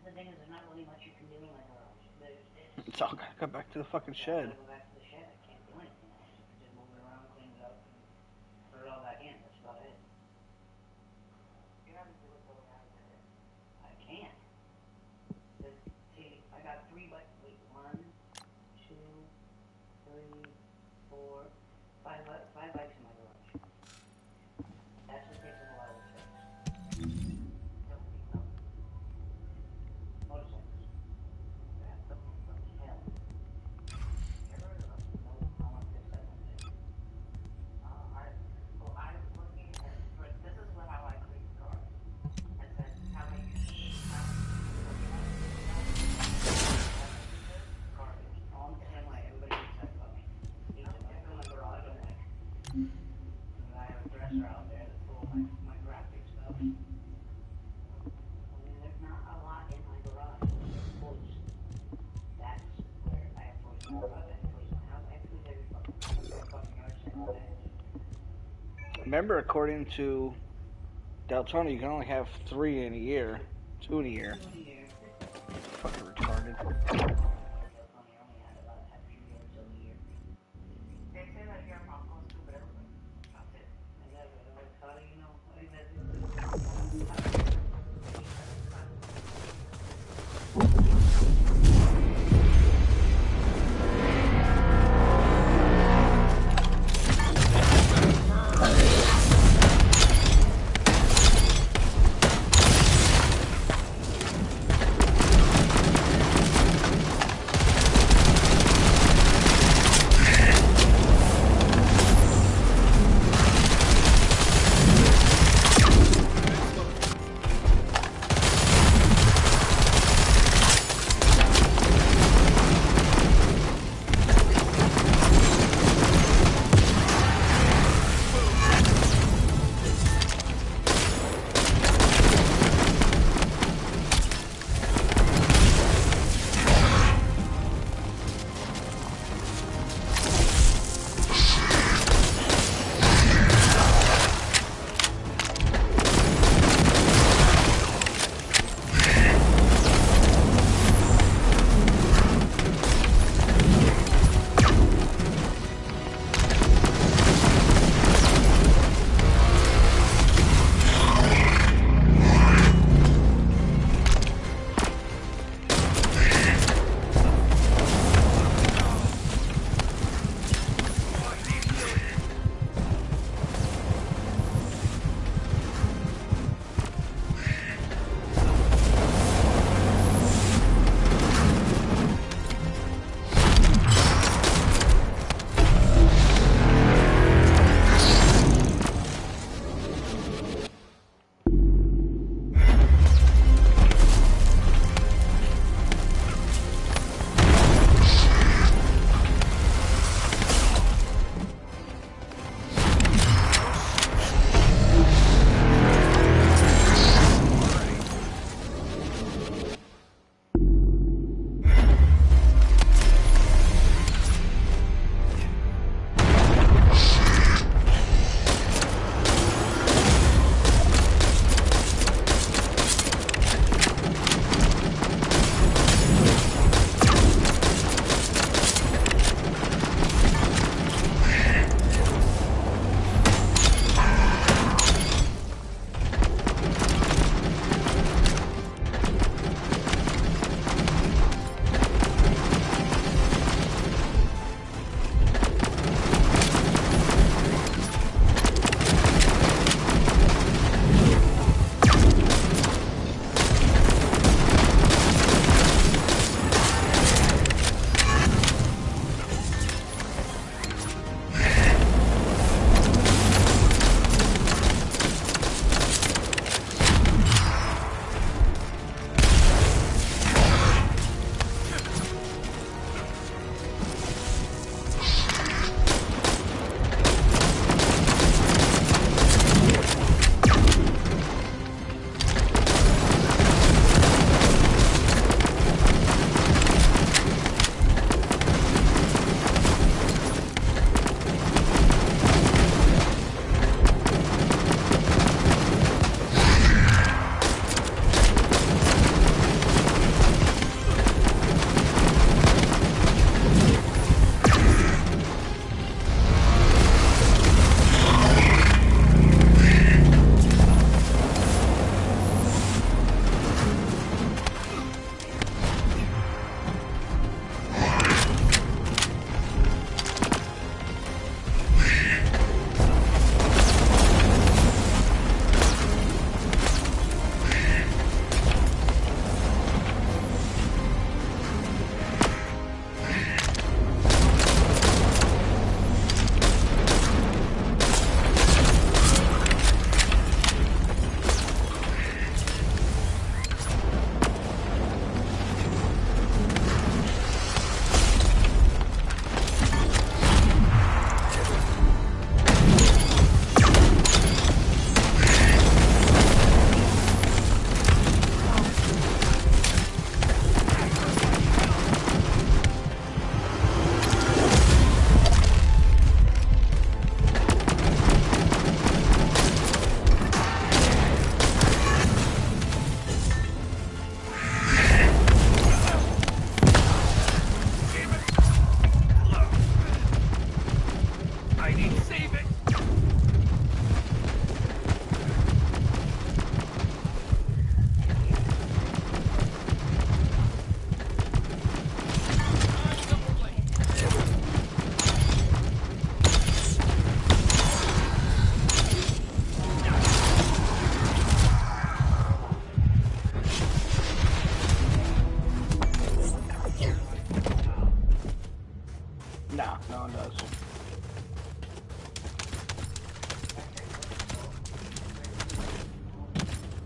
the thing is, there's not really much you can do in my garage. It's all gotta go back to the fucking shed. Go back to the shed. I can't do anything else. Just move it around, clean it up, and put it all back in. That's about it. You have to do it the way I did it. I can't. See, I got 3 bikes. Wait, 1, 2, 3, 4, 5 bikes in my garage. That's what takes up a lot of the space. Motorcycles. Yeah, hell. Get rid of them. No, I want to fix that one thing. I was looking at, this is how I clean the car. And then how I use garbage. All I'm saying, like, everybody gets that about me. Each of my, in my garage, I'm like, and I have a dresser out there that's full of my graphic stuff. I mean, there's not a lot in my garage. There's toys. That's where I have toys in my garage. I have toys in my house. I have toys every fucking yard sale all day. Remember, according to Deltona, you can only have 3 in a year. 2 in a year. Fucking retarded.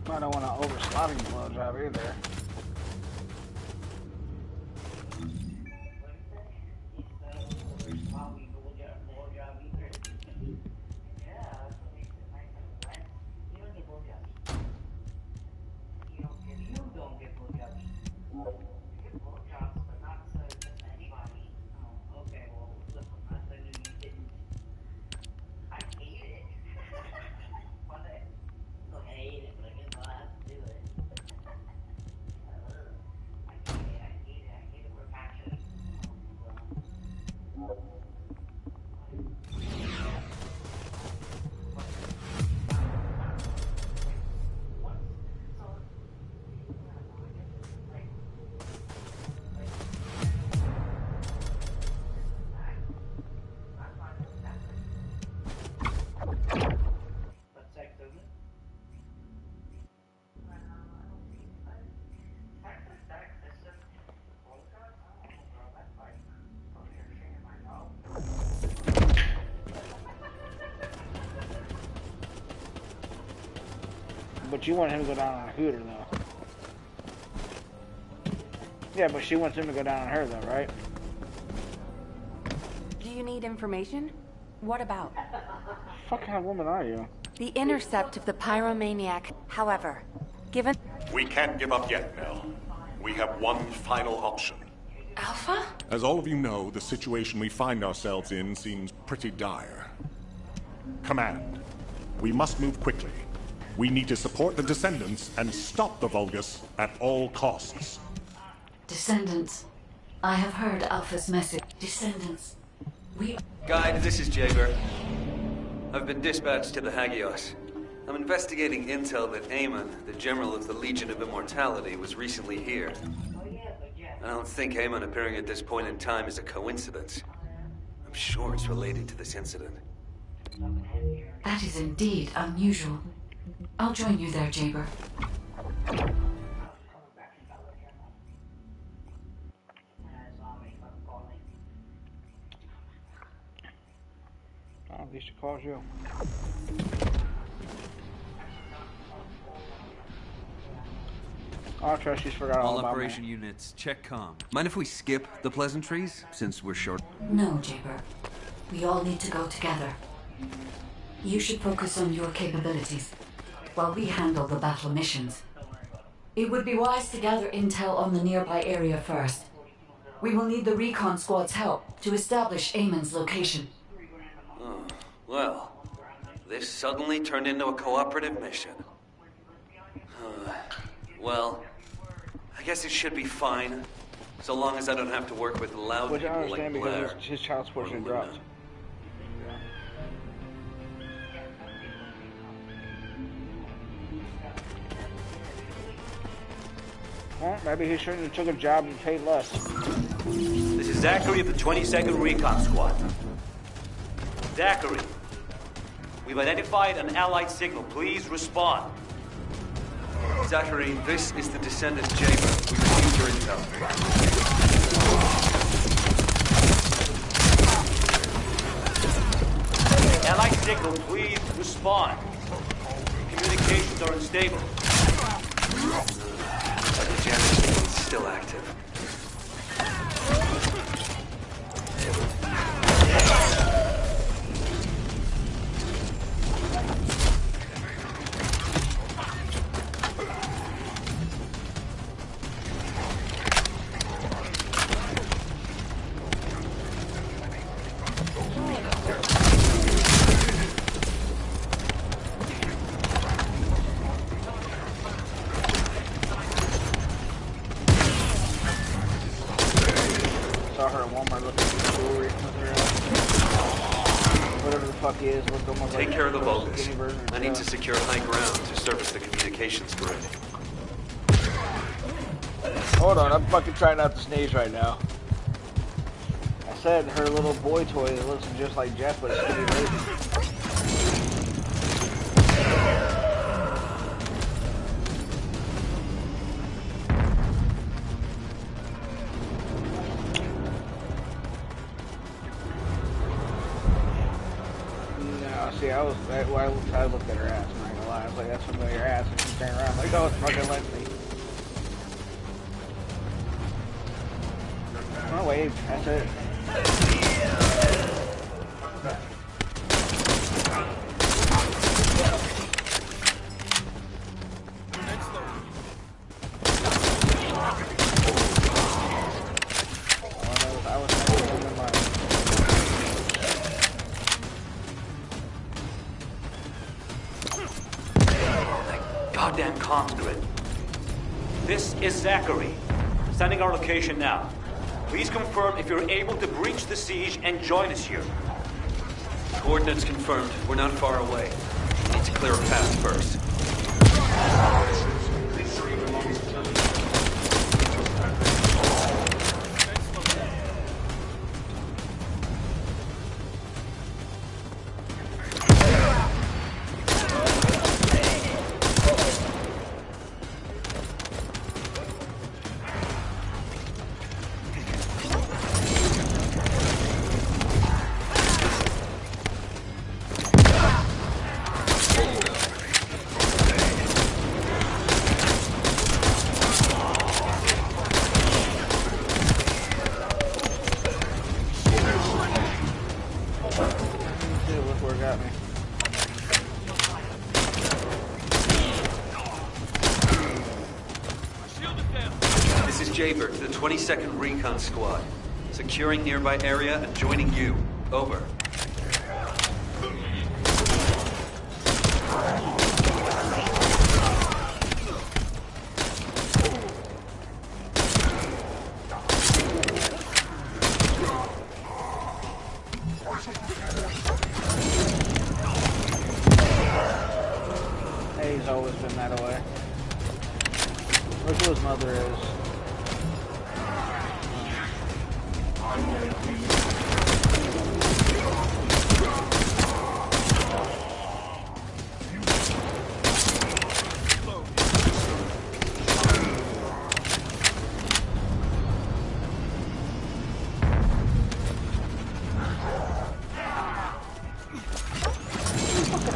I don't want to over-sloppy blowjob either. But you want him to go down on a hooter, though. Yeah, but she wants him to go down on her, though, right? Do you need information? What about? What kind of woman are you? The intercept of the pyromaniac. However, given... We can't give up yet, Nell. We have one final option. Alpha? As all of you know, the situation we find ourselves in seems pretty dire. Command, we must move quickly. We need to support the Descendants and stop the Vulgus at all costs. Descendants, I have heard Alpha's message. Descendants, we... Guide, this is Jaeger. I've been dispatched to the Hagios. I'm investigating intel that Amon, the general of the Legion of Immortality, was recently here. I don't think Amon appearing at this point in time is a coincidence. I'm sure it's related to this incident. That is indeed unusual. I'll join you there, Jaeger. Oh, at least she calls you. Oh, I trust she's forgot all about operation me. units, check comm. Mind if we skip the pleasantries, since we're short? No, Jaeger. We all need to go together. You should focus on your capabilities, while we handle the battle missions. It would be wise to gather intel on the nearby area first. We will need the recon squad's help to establish Amon's location. Oh, well, this suddenly turned into a cooperative mission. Well, I guess it should be fine, so long as I don't have to work with loud Which I people like understand Blair. because his child support's been or Luna. dropped. Well, maybe he shouldn't have took a job and paid less. This is Zachary of the 22nd Recon Squad. Zachary, we've identified an allied signal. Please respond. Zachary, this is the Descendant Jaeger. We received your intel. Allied signal, please respond. Communications are unstable. The jamming signal is still active. Saw her at Walmart looking for jewelry with her, whatever the fuck he is, looked almost Take like care of the a skinny Vulgus. version of I need to himself. secure high ground to service the communications grid. Hold on, I'm fucking trying not to sneeze right now. I said her little boy toy that looks just like Jeff, but a skinny version. No, see, I I looked at her ass, I'm not gonna lie. I was like, that's familiar ass, and she turned around like, oh, it's fucking Leslie. Oh, wait, that's it. Goddamn comms grid. This is Zachary. Sending our location now. Please confirm if you're able to breach the siege and join us here. Coordinates confirmed. We're not far away. Need to clear a path first. Jaber to the 22nd Recon Squad. Securing nearby area and joining you. Over. Hey, he's always been that way. Look who his mother is.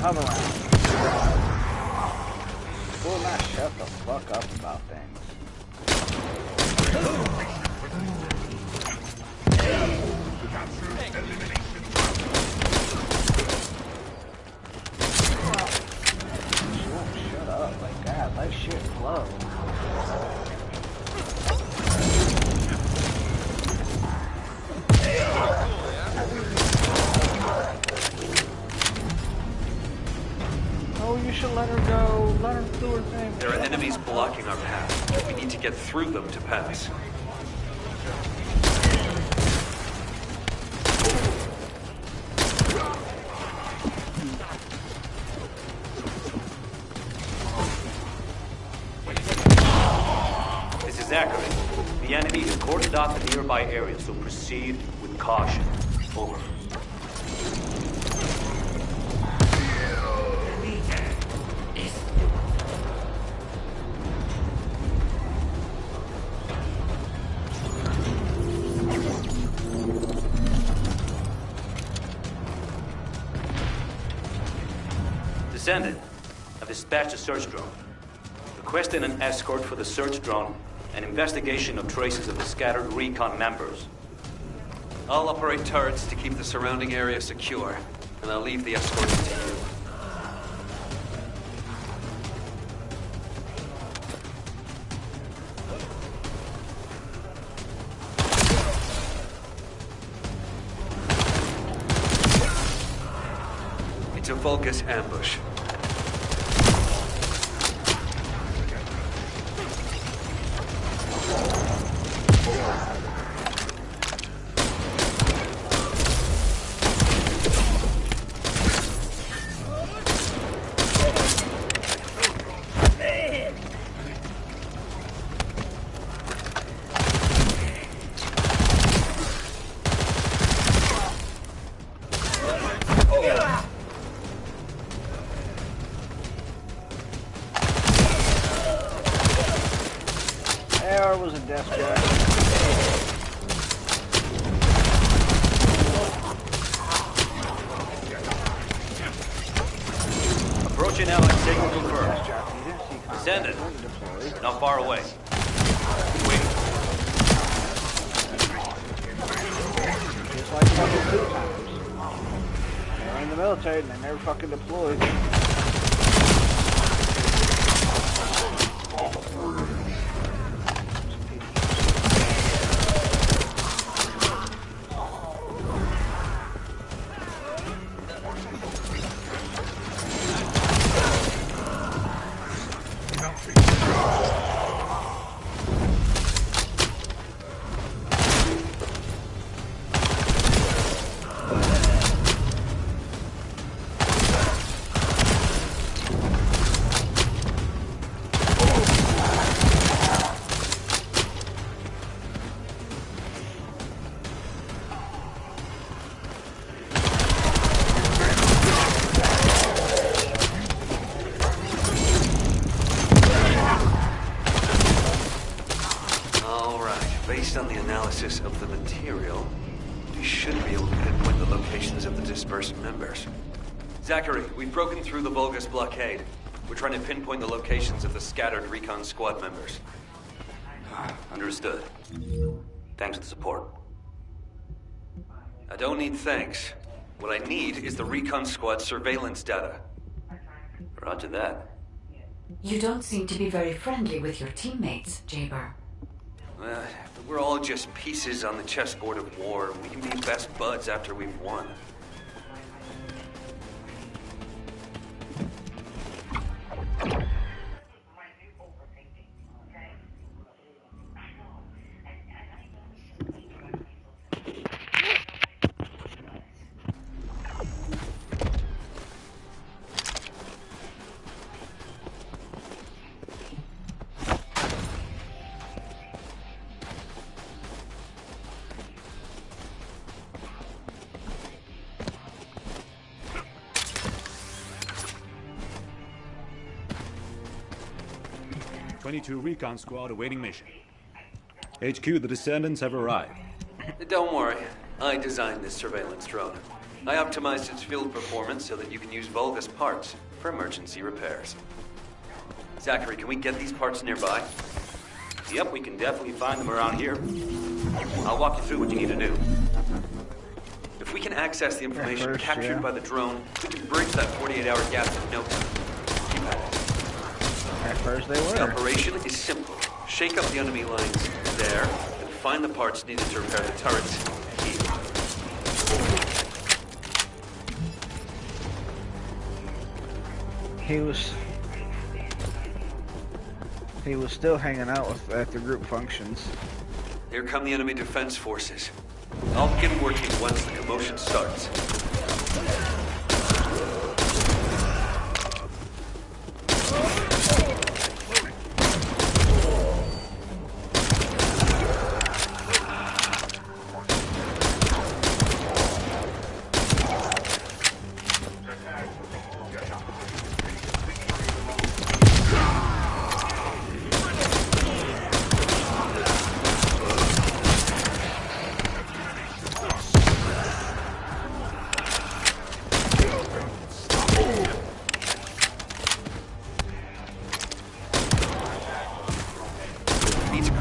Hover around. Will not shut the fuck up about things. Shut up, like God, let shit flow. Oh, you should let her go. Let her do her thing. There are enemies blocking our path. We need to get through them to pass. This is Zachary. The enemy has cordoned off the nearby area, so proceed with caution. Over. Descendant, I've dispatched a search drone. Requesting an escort for the search drone and investigation of traces of the scattered recon members. I'll operate turrets to keep the surrounding area secure, and I'll leave the escorts to you. It's a Vulgus ambush. AR was a death trap. Approaching allied signal confirmed. Yes, Jockey, you didn't see contact. Descendant. Deployed. Not far away. Wait. Just like fucking 2 times. They were in the military and they never fucking deployed. Based on the analysis of the material, we should be able to pinpoint the locations of the dispersed members. Zachary, we've broken through the Vulgus blockade. We're trying to pinpoint the locations of the scattered recon squad members. Understood. Thanks for the support. I don't need thanks. What I need is the recon squad surveillance data. Roger that. You don't seem to be very friendly with your teammates, Jaber. We're all just pieces on the chessboard of war. We can be best buds after we've won. '22 Recon Squad awaiting mission. HQ, the Descendants have arrived. Don't worry. I designed this surveillance drone. I optimized its field performance so that you can use Vulgus parts for emergency repairs. Zachary, can we get these parts nearby? Yep, we can definitely find them around here. I'll walk you through what you need to do. If we can access the information first, captured yeah. by the drone, we can bridge that 48-hour gap in no time. Keep at it. At first they The were. operation is simple. Shake up the enemy lines there, and find the parts needed to repair the turrets here. He was still hanging out at the group functions. Here come the enemy defense forces. I'll begin working once the commotion starts.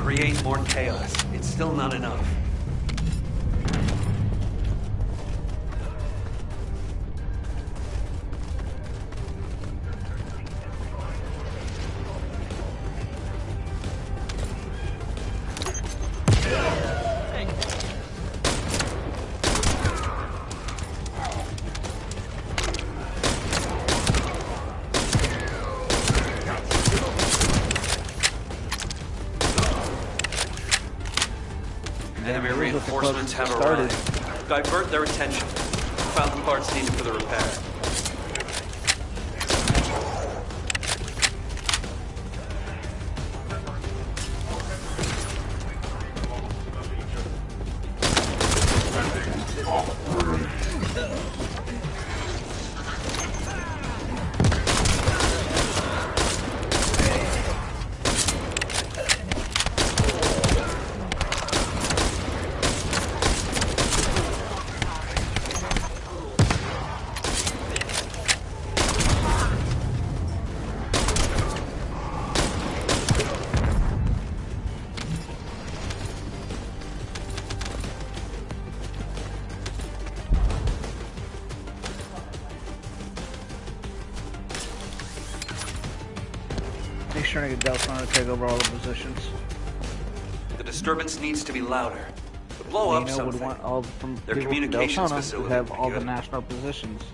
Create more chaos. It's still not enough. Enemy reinforcements have arrived. Divert their attention. Found the parts needed for the repair. He's trying to get Deltona to take over all the positions. The disturbance needs to be louder. To blow up Nino something. would want all from Their people from communications Deltona to facility have would be all the good. national positions.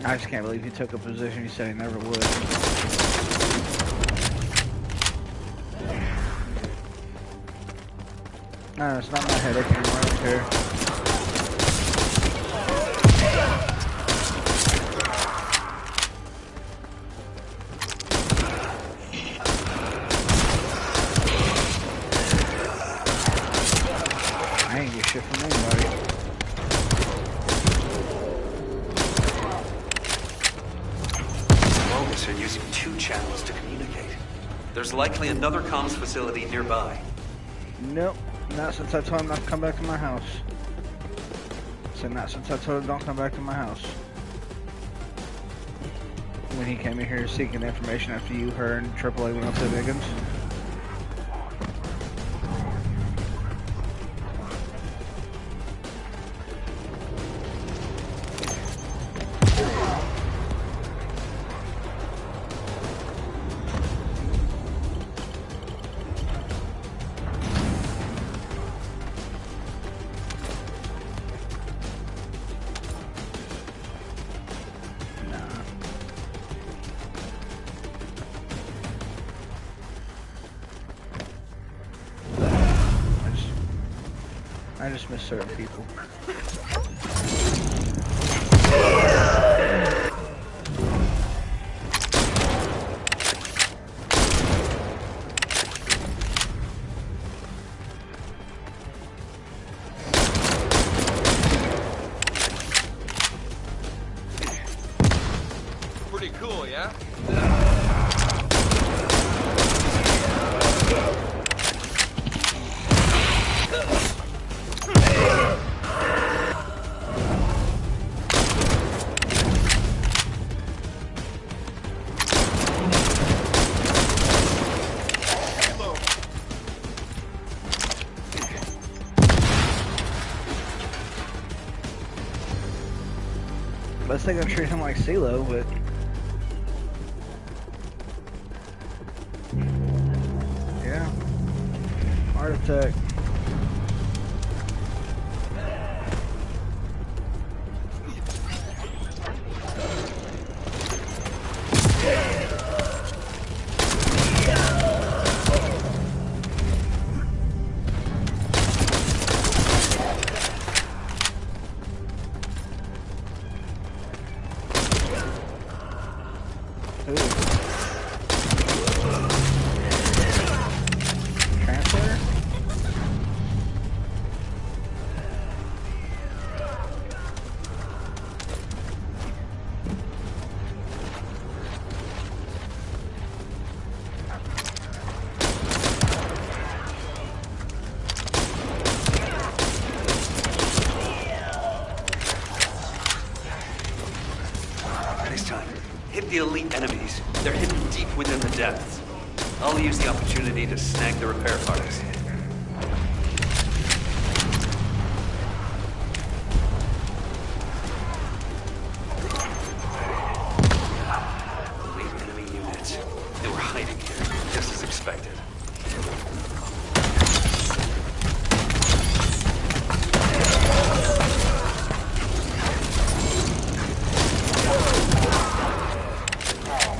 I just can't believe he took a position he said he never would. No, it's not my headache anymore, I don't care. I ain't get shit from anybody. Are using 2 channels to communicate. There's likely another comms facility nearby. Nope, not since I told him not to come back to my house. So not since I told him don't come back to my house. When he came in here seeking information after you, her, and AAA went up to Diggins. I just miss certain people. Pretty cool, yeah? Let's say gonna treat him like CeeLo, but yeah, heart attack. Translator? This time, hit the elite enemies. They're hidden deep within the depths. I'll use the opportunity to snag the repair parts. Elite enemy units. They were hiding here, just as expected.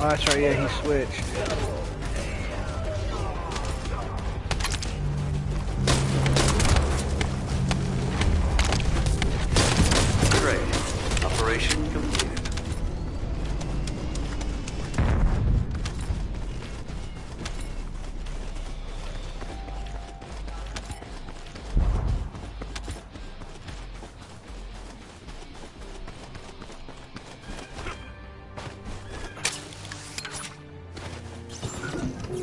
Oh, that's right, yeah, he switched. Great. Operation completed.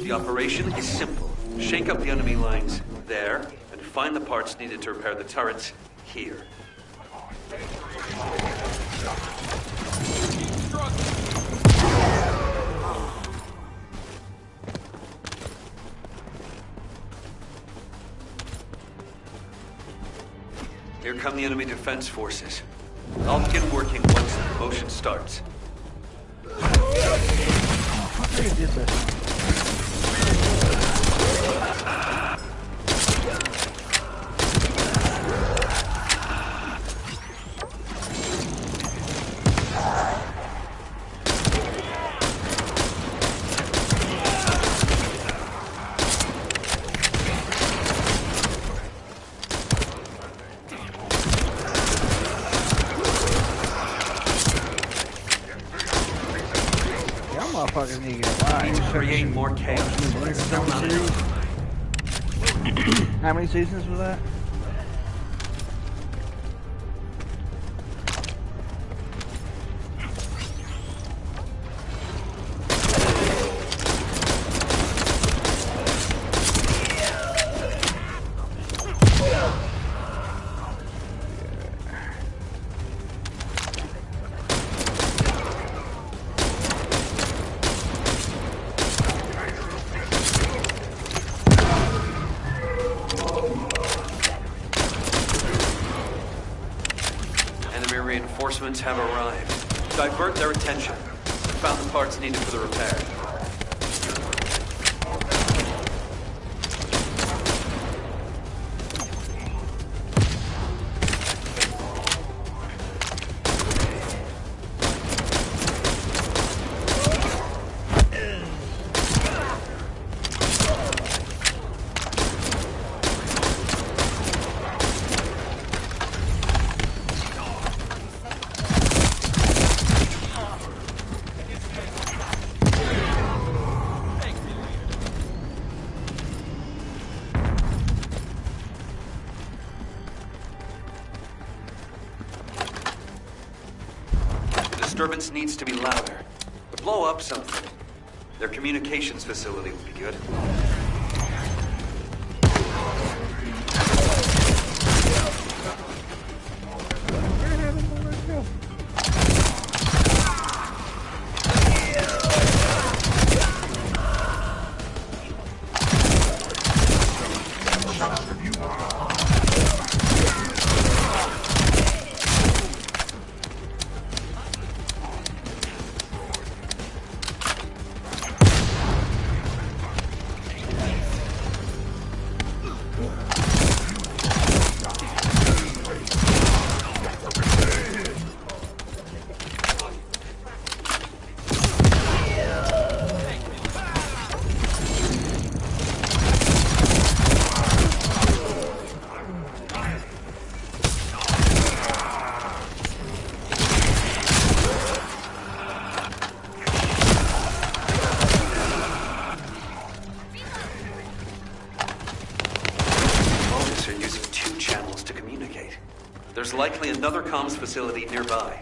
The operation is simple. Shake up the enemy lines there, and find the parts needed to repair the turrets here. Here come the enemy defense forces. I'll begin working once the motion starts. Motherfuckers need to get alive. Create more chaos. Still not enough. How many seasons was that? Reinforcements have arrived. Divert their attention. Found the parts needed for the repair. Disturbance needs to be louder. Blow up something. Their communications facility would be good. There's likely another comms facility nearby.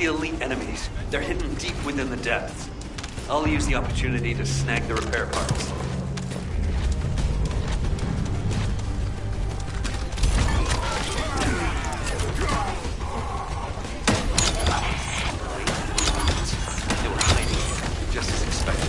the elite enemies. They're hidden deep within the depths. I'll use the opportunity to snag the repair parts. They were hiding, just as expected.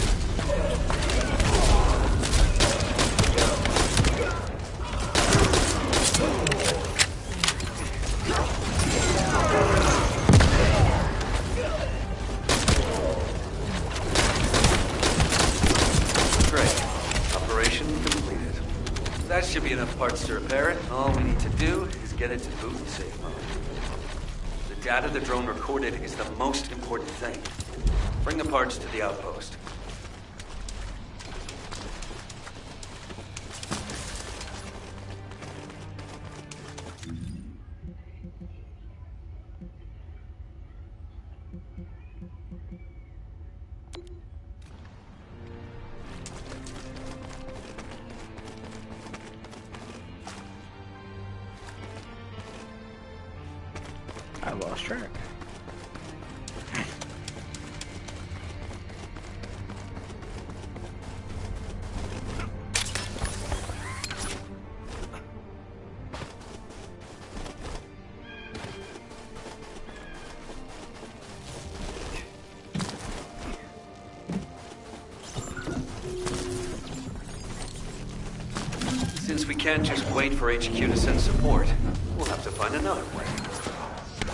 That should be enough parts to repair it. All we need to do is get it to boot and safe mode. The data the drone recorded is the most important thing. Bring the parts to the outpost. I lost track. Since we can't just wait for HQ to send support, we'll have to find another way.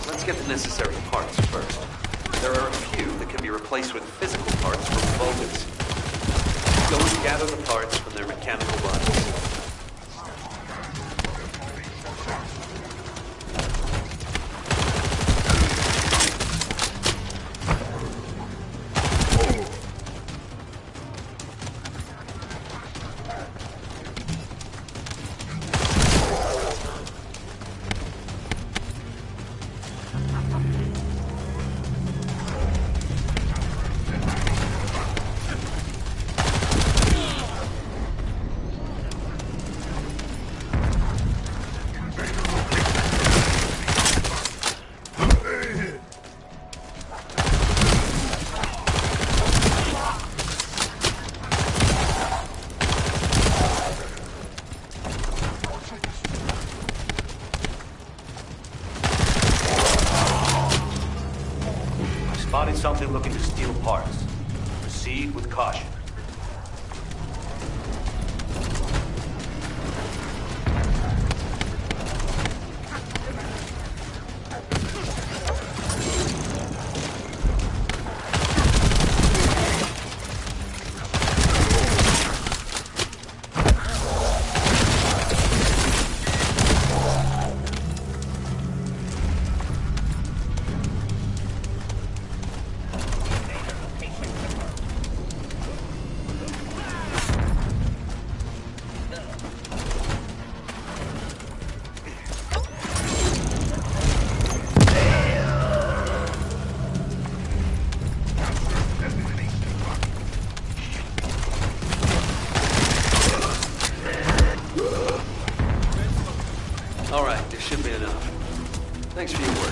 Let's get the necessary parts first. There are a few that can be replaced with physical parts from Vulcans. Go and gather the parts from their mechanical bodies. Spotted something looking to steal parts. Proceed with caution. All right, this should be enough. Thanks for your work.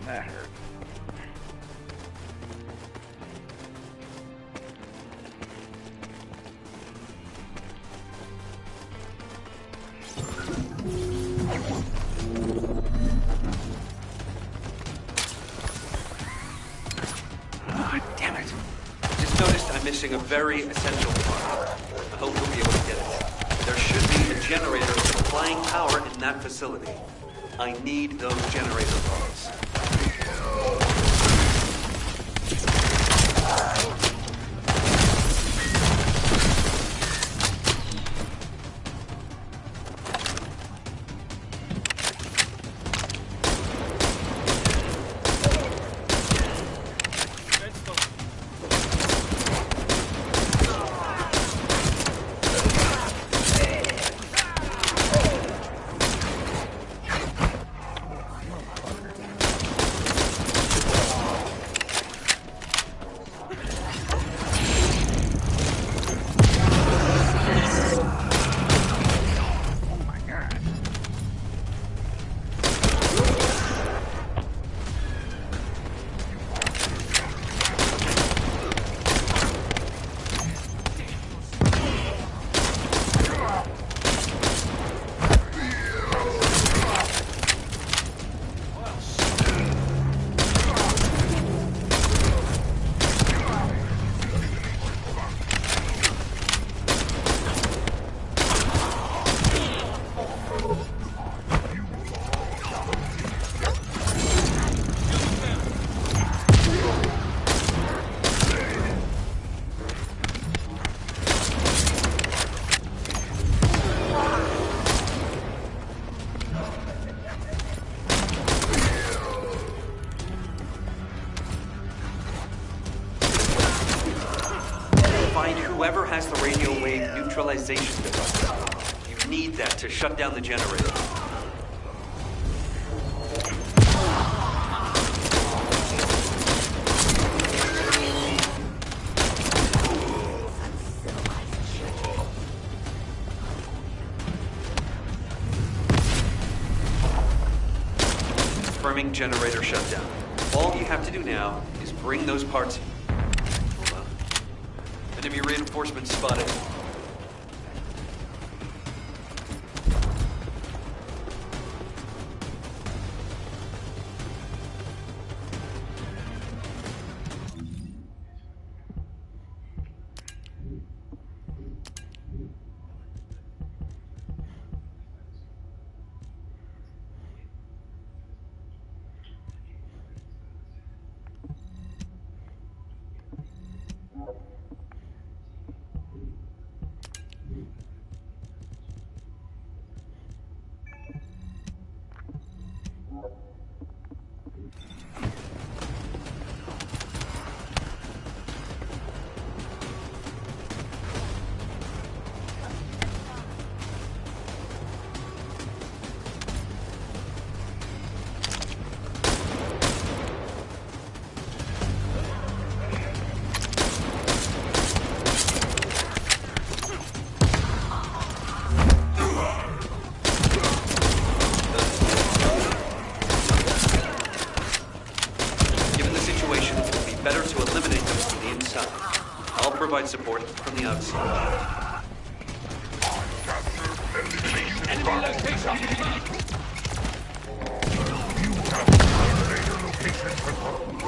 That hurt. Damn it. Just noticed I'm missing a very essential part. I hope we'll be able to get it. There should be a generator supplying power in that facility. I need those generator parts. neutralization device. You need that to shut down the generator. Confirming generator shutdown. All you have to do now is bring those parts. Hold on. Enemy reinforcements spotted. Provide support from the outside. Enemy location! You have Terminator location confirmed.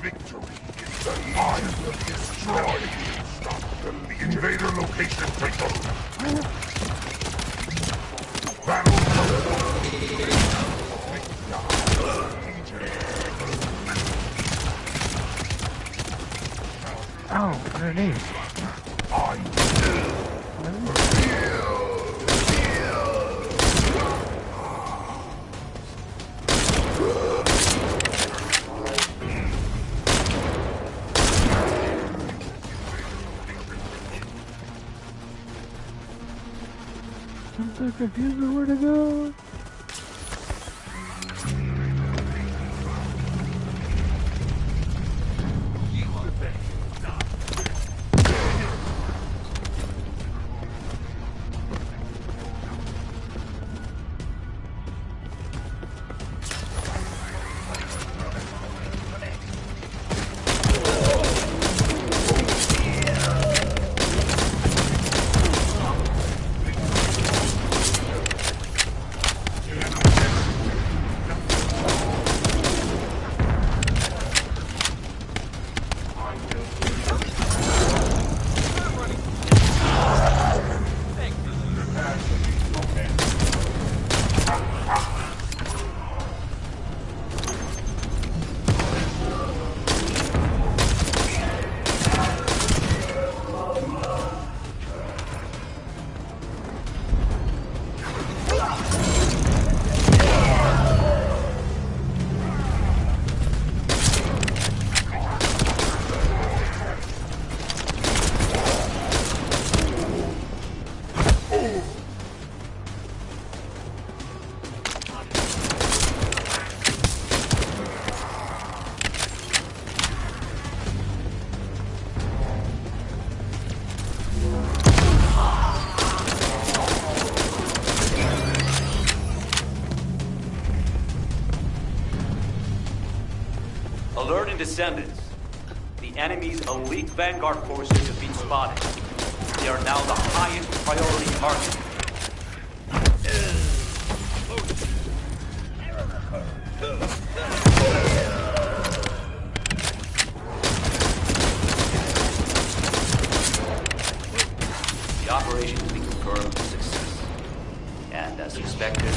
Victory is the I will destroy you. Stop the invader location confirmed. Battle. Oh, underneath. I'm so confused on where to go. Alert and Descendants. The enemy's elite vanguard forces have been spotted. They are now the highest priority target. The operation has been confirmed a success. And as expected,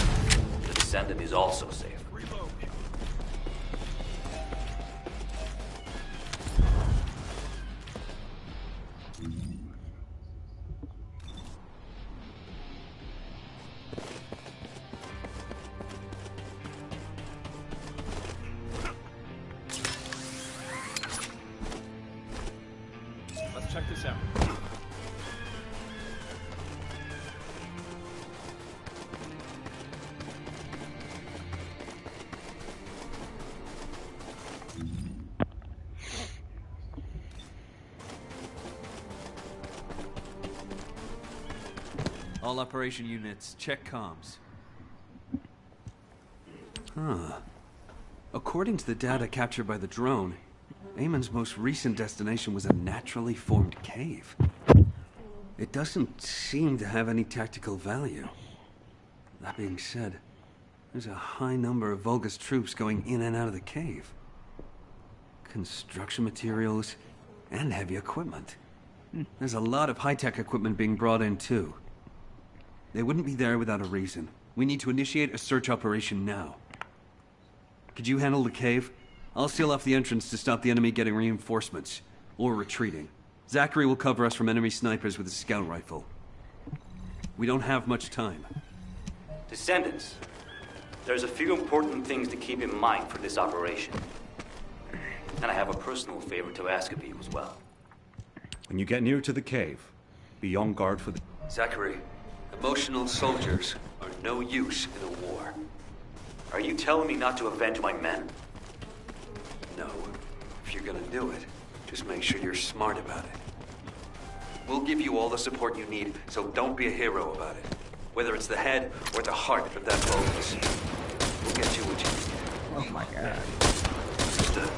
the Descendant is also safe. Let's check this out. All operation units, check comms. Huh. According to the data captured by the drone, Eamon's most recent destination was a naturally formed cave. It doesn't seem to have any tactical value. That being said, there's a high number of Vulgus troops going in and out of the cave. Construction materials and heavy equipment. There's a lot of high-tech equipment being brought in too. They wouldn't be there without a reason. We need to initiate a search operation now. Could you handle the cave? I'll seal off the entrance to stop the enemy getting reinforcements, or retreating. Zachary will cover us from enemy snipers with his scout rifle. We don't have much time. Descendants, there's a few important things to keep in mind for this operation. And I have a personal favor to ask of you as well. When you get near to the cave, be on guard for the... Zachary, emotional soldiers are no use in a war. Are you telling me not to avenge my men? No. If you're gonna do it, just make sure you're smart about it. We'll give you all the support you need, so don't be a hero about it. Whether it's the head or the heart of that Vulgus. We'll get you what you need. Oh my god. Understood.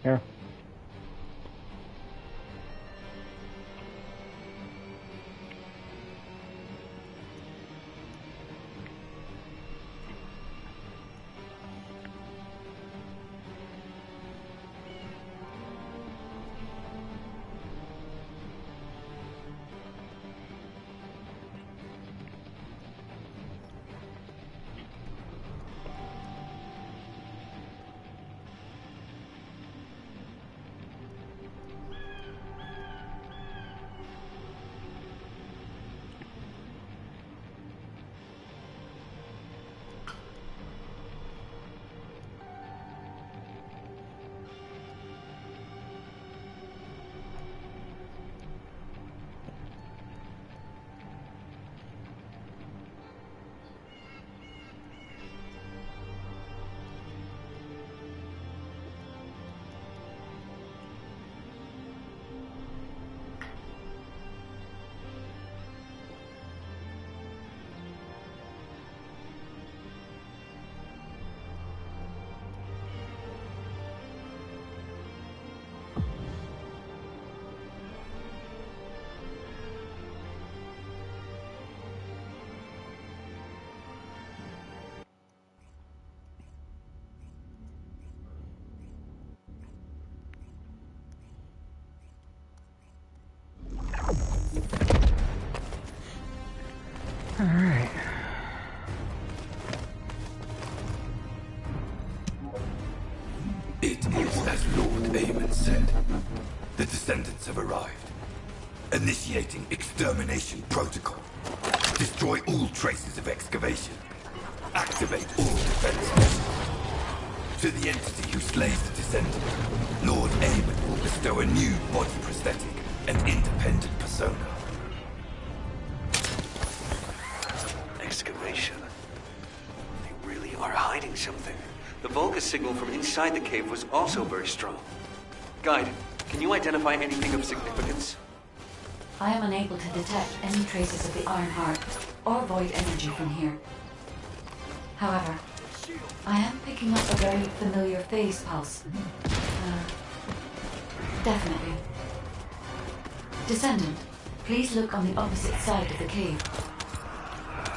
Here. All right. It is as Lord Eamon said. The Descendants have arrived. Initiating extermination protocol. Destroy all traces of excavation. Activate all defenses. To the entity who slays the Descendant, Lord Eamon will bestow a new body prosthetic and independent persona. Excavation. They really are hiding something. The Vulgus signal from inside the cave was also very strong. Guide, can you identify anything of significance? I am unable to detect any traces of the Iron Heart or Void energy from here. However, I am picking up a very familiar phase pulse. Definitely. Descendant, please look on the opposite side of the cave.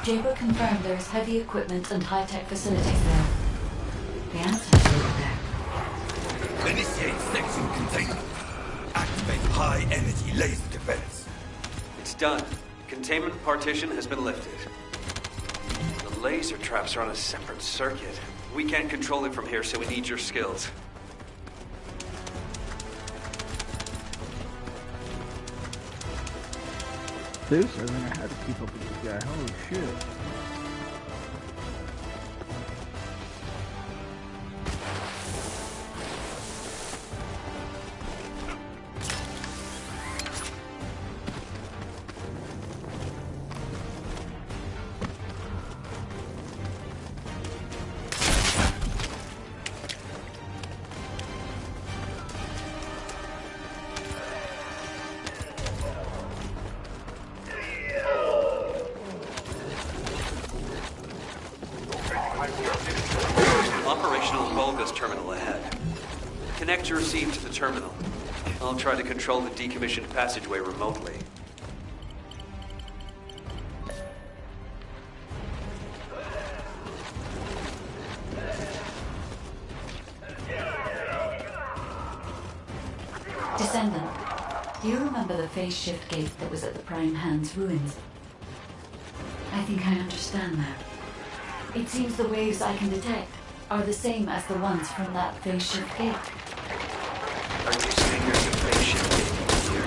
Jaber confirmed there is heavy equipment and high-tech facilities there. The answer is over there. Initiate section containment. Activate high-energy laser defense. It's done. Containment partition has been lifted. The laser traps are on a separate circuit. We can't control it from here, so we need your skills. Zeus doesn't know how to keep up with this guy. Holy shit. Operational Volga's terminal ahead. Connect your receive to the terminal. I'll try to control the decommissioned passageway remotely. Descendant, do you remember the phase shift gate that was at the Prime Hand's ruins? I think I understand now. It seems the waves I can detect are the same as the ones from that phase shift gate. Are you saying there's a phase shift gate here?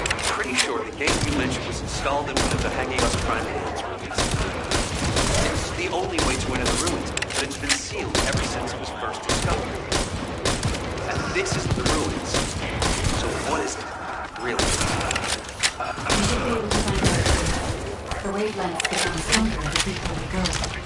I'm pretty sure the gate you mentioned was installed in one of the Hagios Prime Hand's ruins. It's the only way to enter the ruins, but it's been sealed ever since it was first discovered. And this isn't the ruins. So what is it, really? We should be able to find out. The wavelengths become stronger the deeper we go.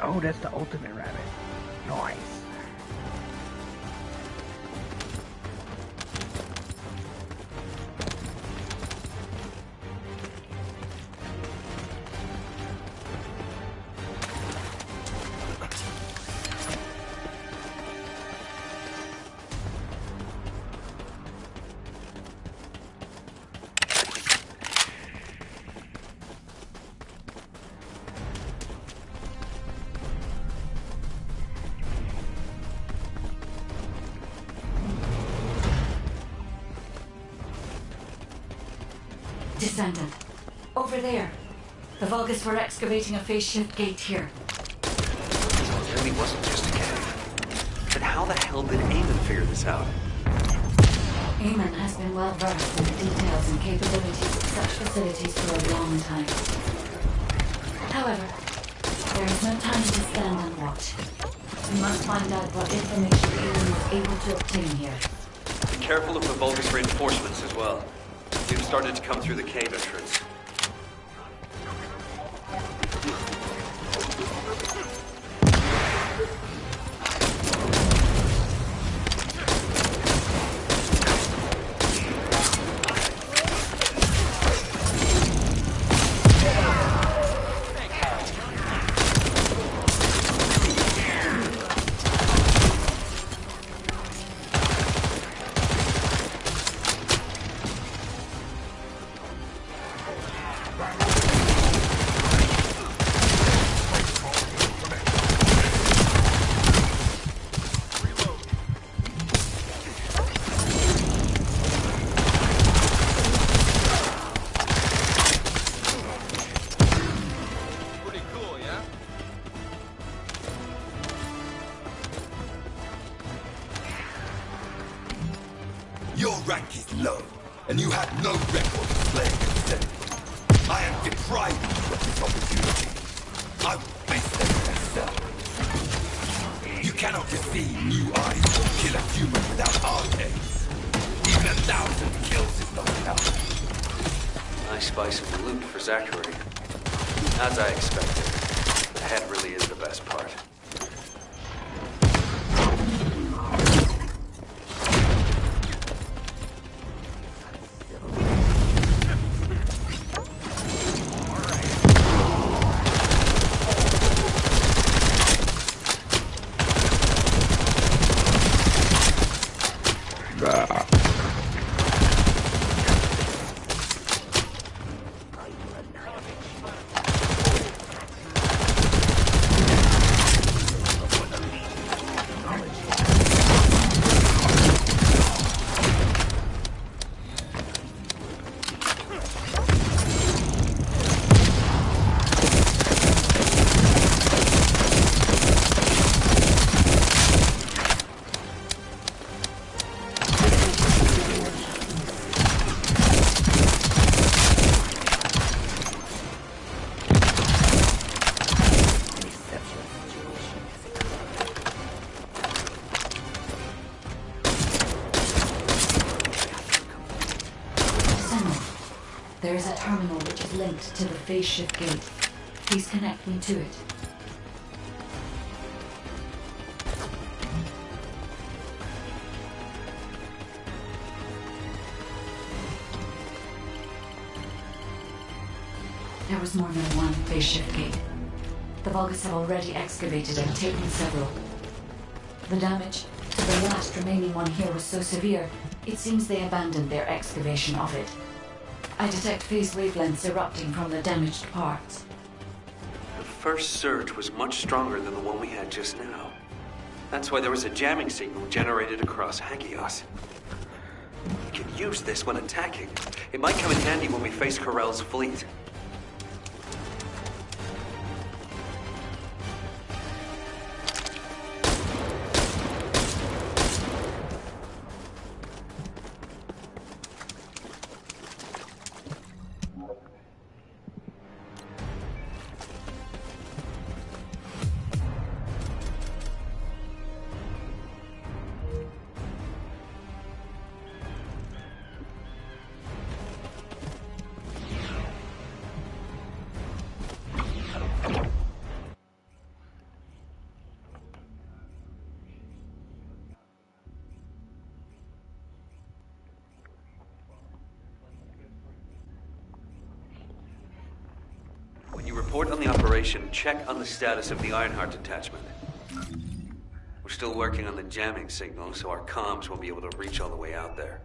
Oh, that's the ultimate rabbit. Nice. Descendant, over there. The Vulgus were excavating a phase shift gate here. It really wasn't just a cave. Then how the hell did Eamon figure this out? Eamon has been well versed in the details and capabilities of such facilities for a long time. However, there is no time to stand and watch. We must find out what information Eamon was able to obtain here. Be careful of the Vulgus reinforcements as well. They've started to come through the cave entrance. Your rank is low, and you have no record nice spice of loot for Zachary. As I expected, the head really is the best part. There is a terminal which is linked to the phase shift gate. Please connect me to it. There was more than one phase shift gate. The Vulgus have already excavated and taken several. The damage to the last remaining one here was so severe, it seems they abandoned their excavation of it. I detect phase wavelengths erupting from the damaged parts. The first surge was much stronger than the one we had just now. That's why there was a jamming signal generated across Hagios. We could use this when attacking. It might come in handy when we face Corell's fleet. When you report on the operation, check on the status of the Ironheart detachment. We're still working on the jamming signal, so our comms won't be able to reach all the way out there.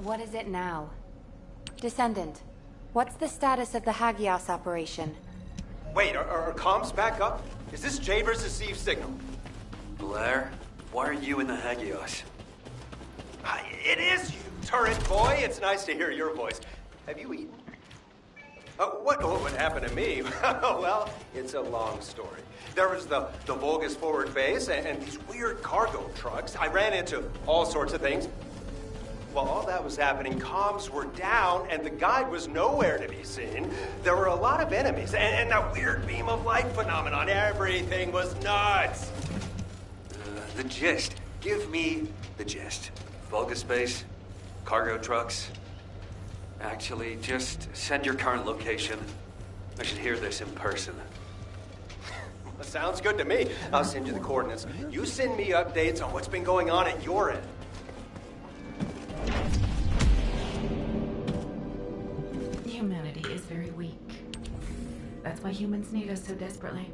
What is it now? Descendant, what's the status of the Hagios operation? Wait, are comms back up? Is this Jaber's received signal? Blair, why are you in the Hagios? It is you, turret boy. It's nice to hear your voice. Have you eaten? What happened to me? Well, it's a long story. There was the Vulgus forward base and these weird cargo trucks. I ran into all sorts of things. While all that was happening, comms were down, and the guide was nowhere to be seen. There were a lot of enemies, and that weird beam of light phenomenon. Everything was nuts. The gist. Give me the gist. Vulgus base, cargo trucks. Actually, just send your current location. I should hear this in person. Sounds good to me. I'll send you the coordinates. You send me updates on what's been going on at your end. Humanity is very weak. That's why humans need us so desperately.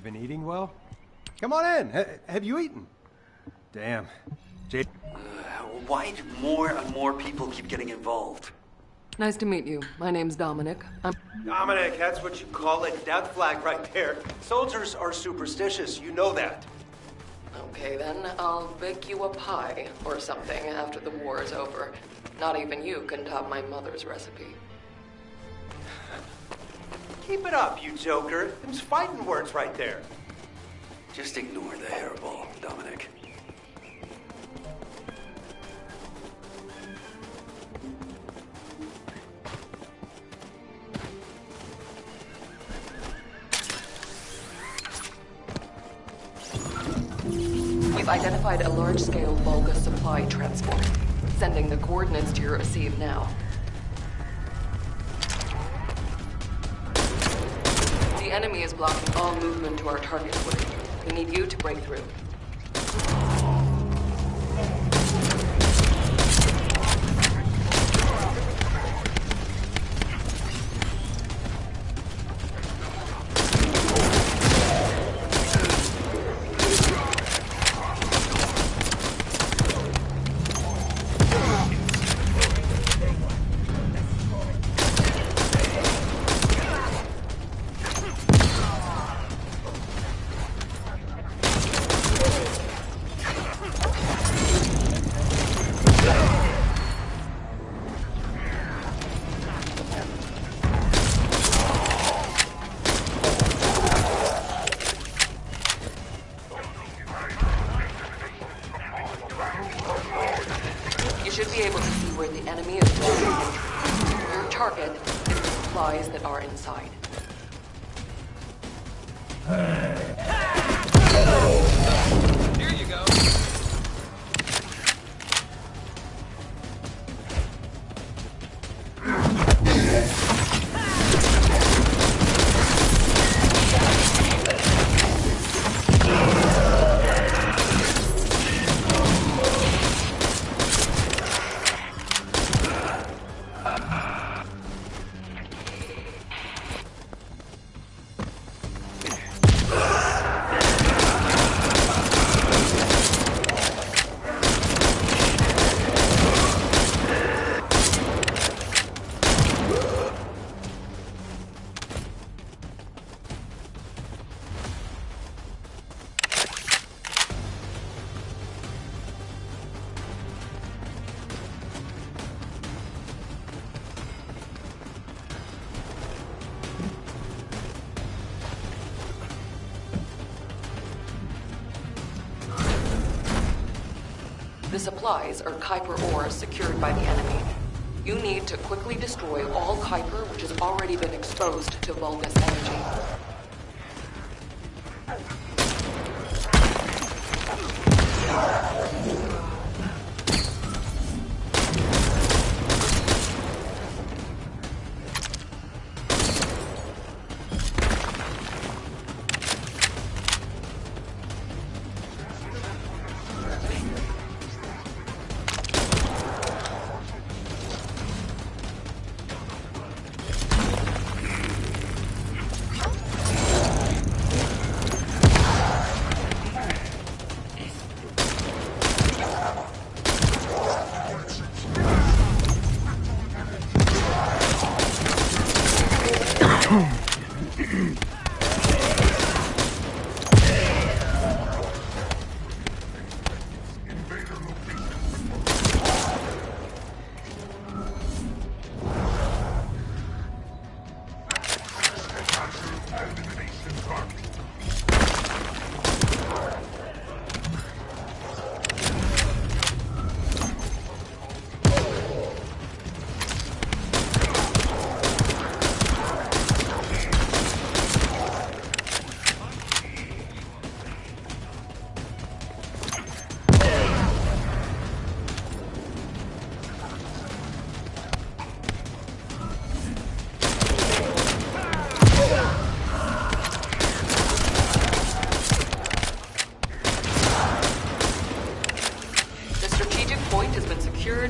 Been eating well? Come on in. Have you eaten? Damn. Jade. Why do more and more people keep getting involved? Nice to meet you. My name's Dominic. Dominic, that's what you call a death flag right there. Soldiers are superstitious. You know that. Okay, then I'll bake you a pie or something after the war is over. Not even you can top my mother's recipe. Keep it up, you joker. Them's fighting words right there. Just ignore the hairball, Dominic. We've identified a large-scale Volga supply transport. Sending the coordinates to your receive now. The enemy is blocking all movement to our target footing. We need you to break through. The supplies are Kuiper ore secured by the enemy. You need to quickly destroy all Kuiper which has already been exposed to Vulgus energy.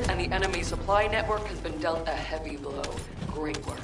And the enemy supply network has been dealt a heavy blow. Great work.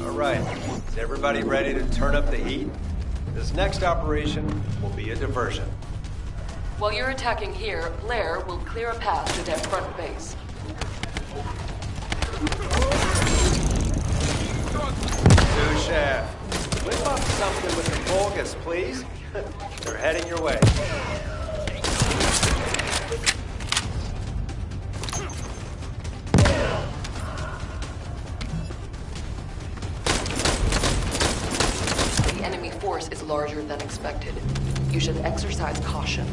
Alright, is everybody ready to turn up the heat? This next operation will be a diversion. While you're attacking here, Blair will clear a path to their front base. Sous Chef, whip up something with the Vulgus, please. They're heading your way. Force is larger than expected. You should exercise caution.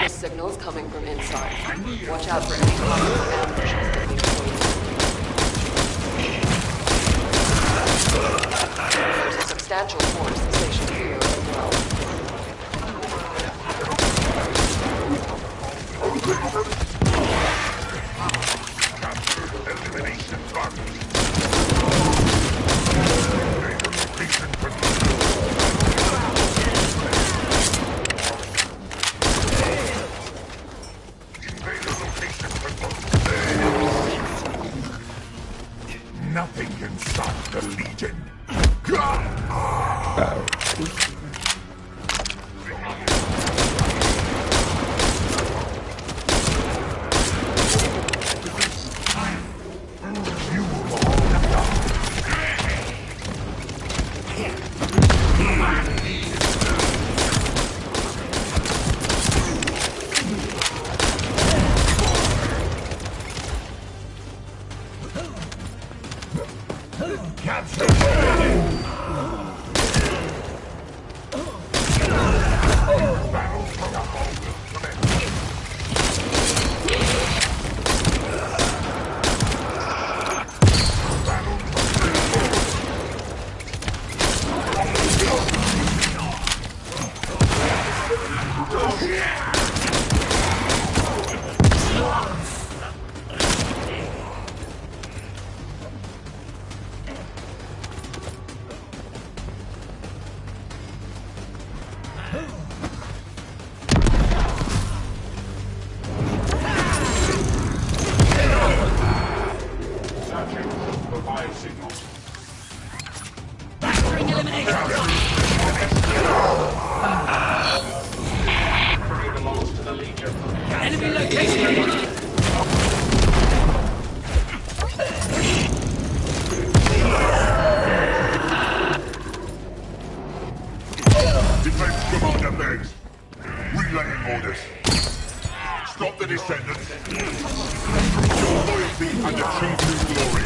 Signals coming from inside. Watch out for any possible ambushes that may be. There's a substantial force stationed here as well. Elimination target. Nothing can stop the Legion. You will Defense Commander Beggs. Relaying orders. Stop the Descendants. Your loyalty and achieve new glory.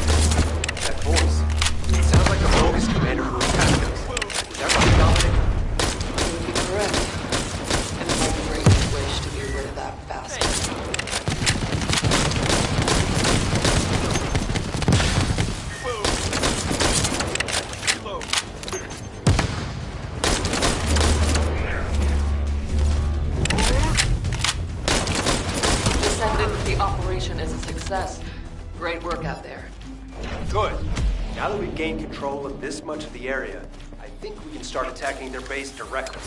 That voice. It sounds like the Vulgus commander who attacked us. Is that right, Dominic? You would be correct. And it might great wish to get rid of that bastard. Descendant, the operation is a success. Great work out there. Good. Now that we've gained control of this much of the area, I think we can start attacking their base directly.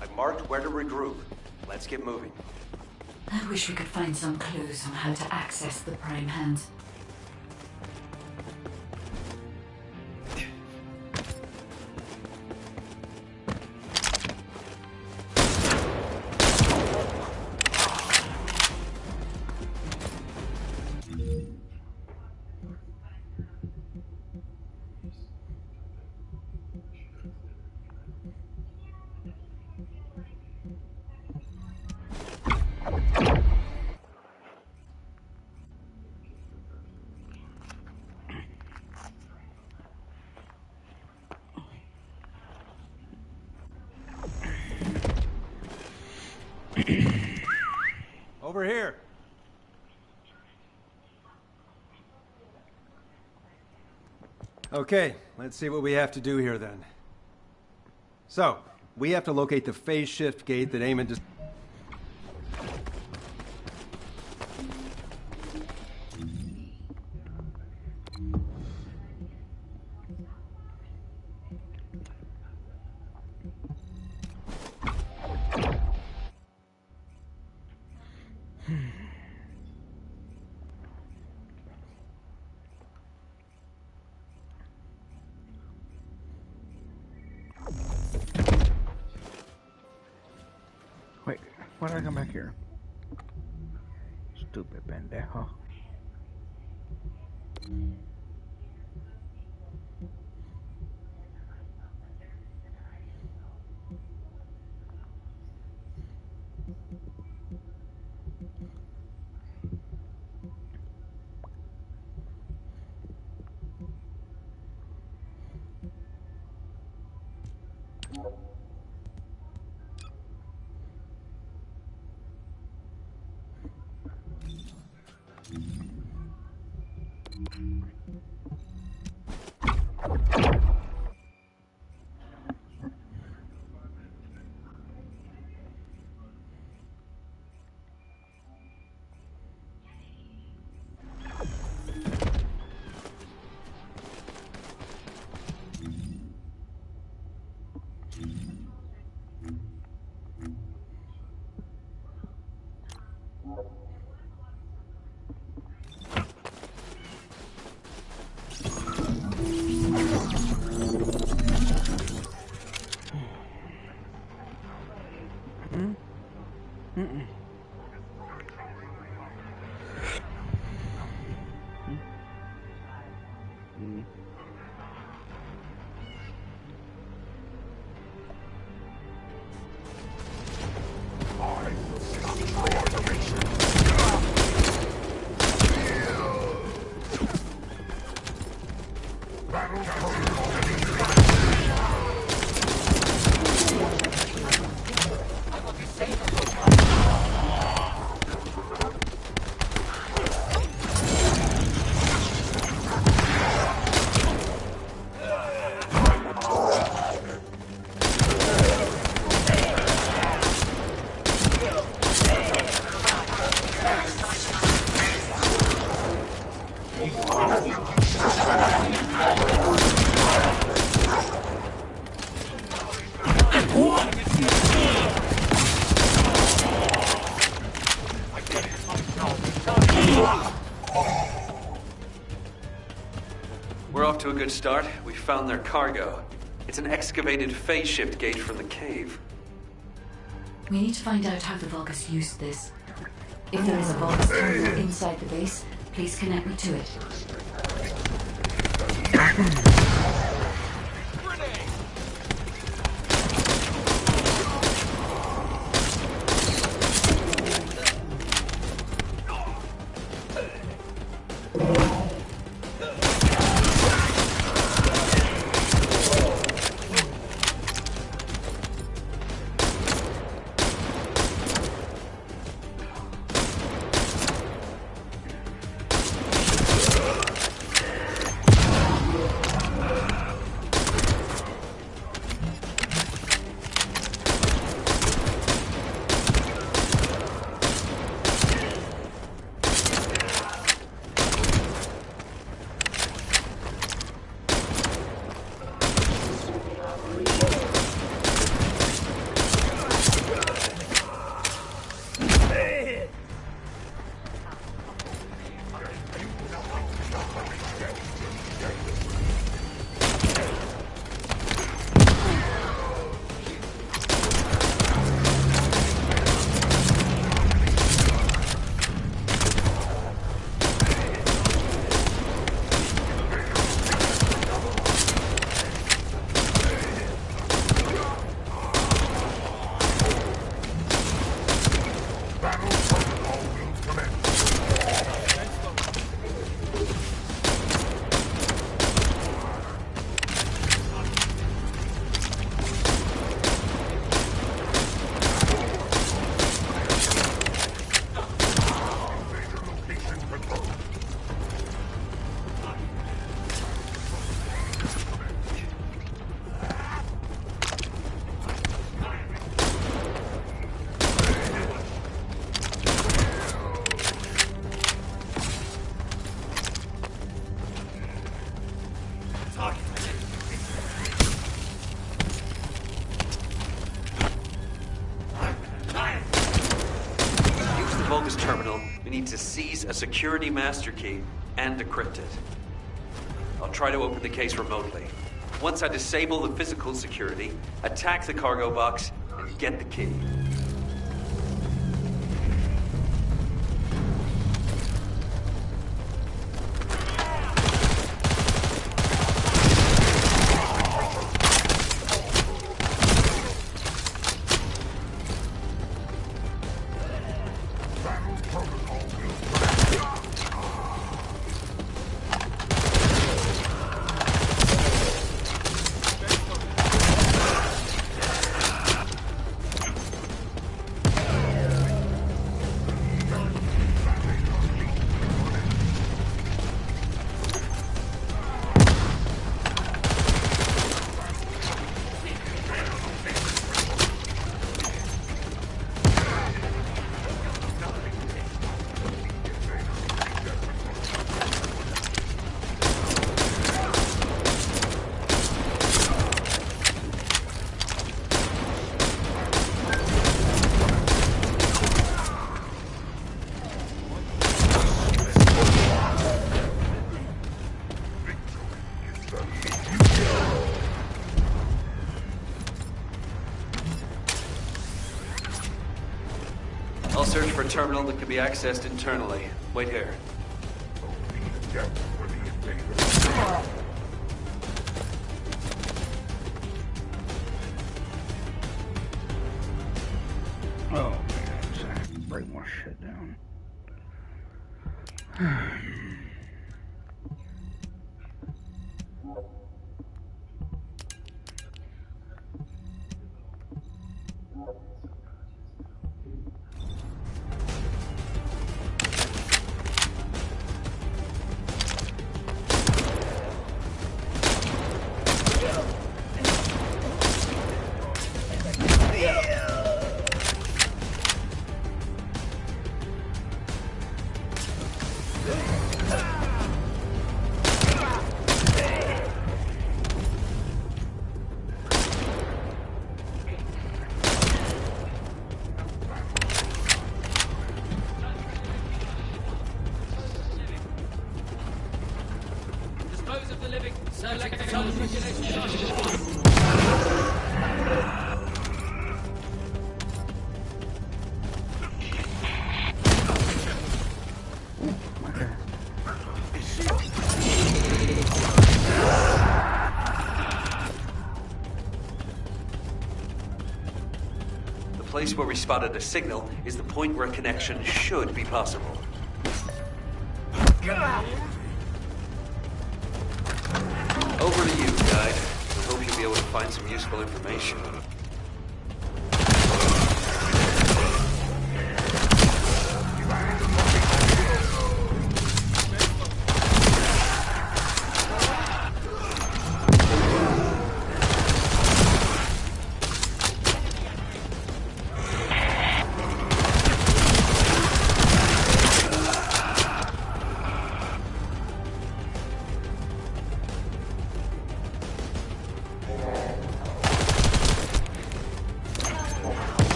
I've marked where to regroup. Let's get moving. I wish we could find some clues on how to access the Prime Hands. Over here. Okay, let's see what we have to do here then. So, we have to locate the phase shift gate that Eamon just... Wait, why did I come back here? Stupid pendejo. We're off to a good start. We found their cargo. It's an excavated phase shift gate from the cave. We need to find out how the Vulgus used this. If there is a Vulgus terminal inside the base, please connect me to it. need to seize a security master key and decrypt it. I'll try to open the case remotely. Once I disable the physical security, attack the cargo box, and get the key. I'll search for a terminal that can be accessed internally. Wait here. Oh man, I have to break more shit down. The place where we spotted a signal is the point where a connection should be possible. Over to you, guide. I hope you'll be able to find some useful information.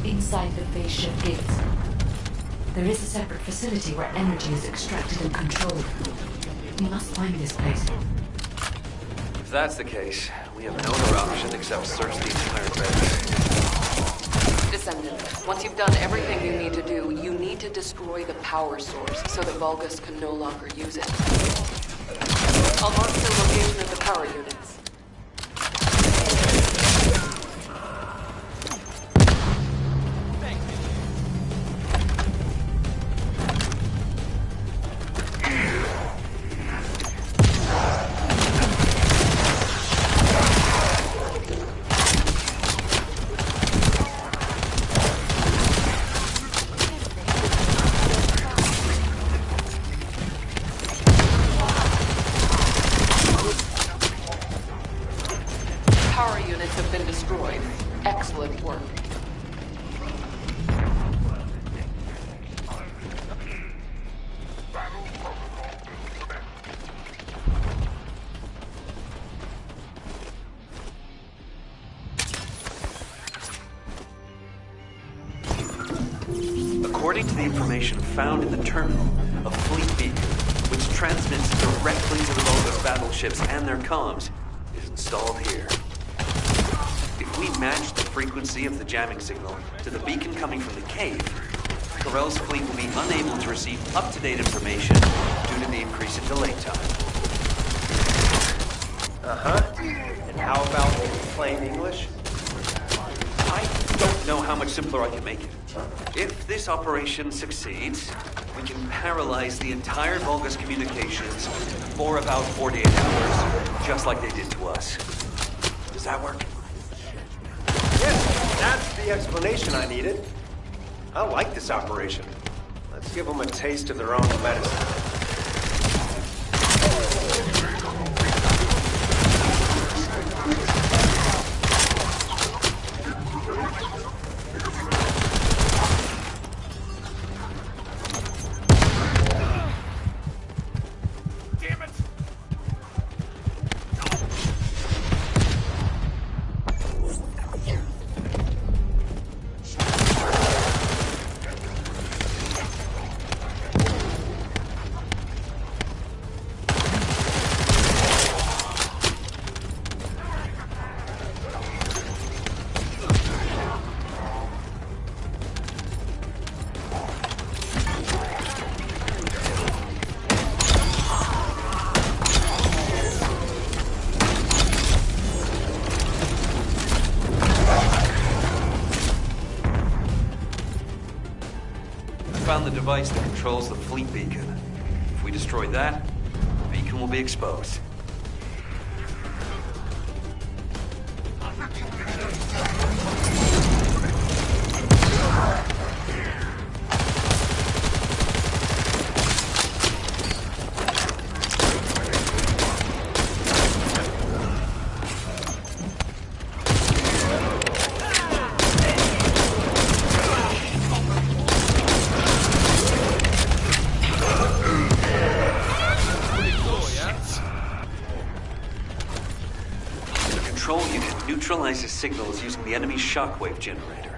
Inside the phase shift gates. There is a separate facility where energy is extracted and controlled. We must find this place. If that's the case, we have no other option except search the entire base. Descendant, once you've done everything you need to do, you need to destroy the power source so that Vulgus can no longer use it. I'll mark the location of the power units. According to the information found in the terminal, a fleet beacon, which transmits directly to the Volgus battleships and their comms, is installed here. If we match the frequency of the jamming signal to the beacon coming from the cave, Corell's fleet will be unable to receive up-to-date information due to the increase in delay time. Uh-huh. And how about in plain English? I don't know how much simpler I can make it. If this operation succeeds, we can paralyze the entire Volgus communications for about 48 hours, just like they did to us. Does that work? Yes, that's the explanation I needed. I like this operation. Let's give them a taste of their own medicine. Found the device that controls the fleet beacon. If we destroy that, the beacon will be exposed. Neutralizes signals using the enemy's shockwave generator.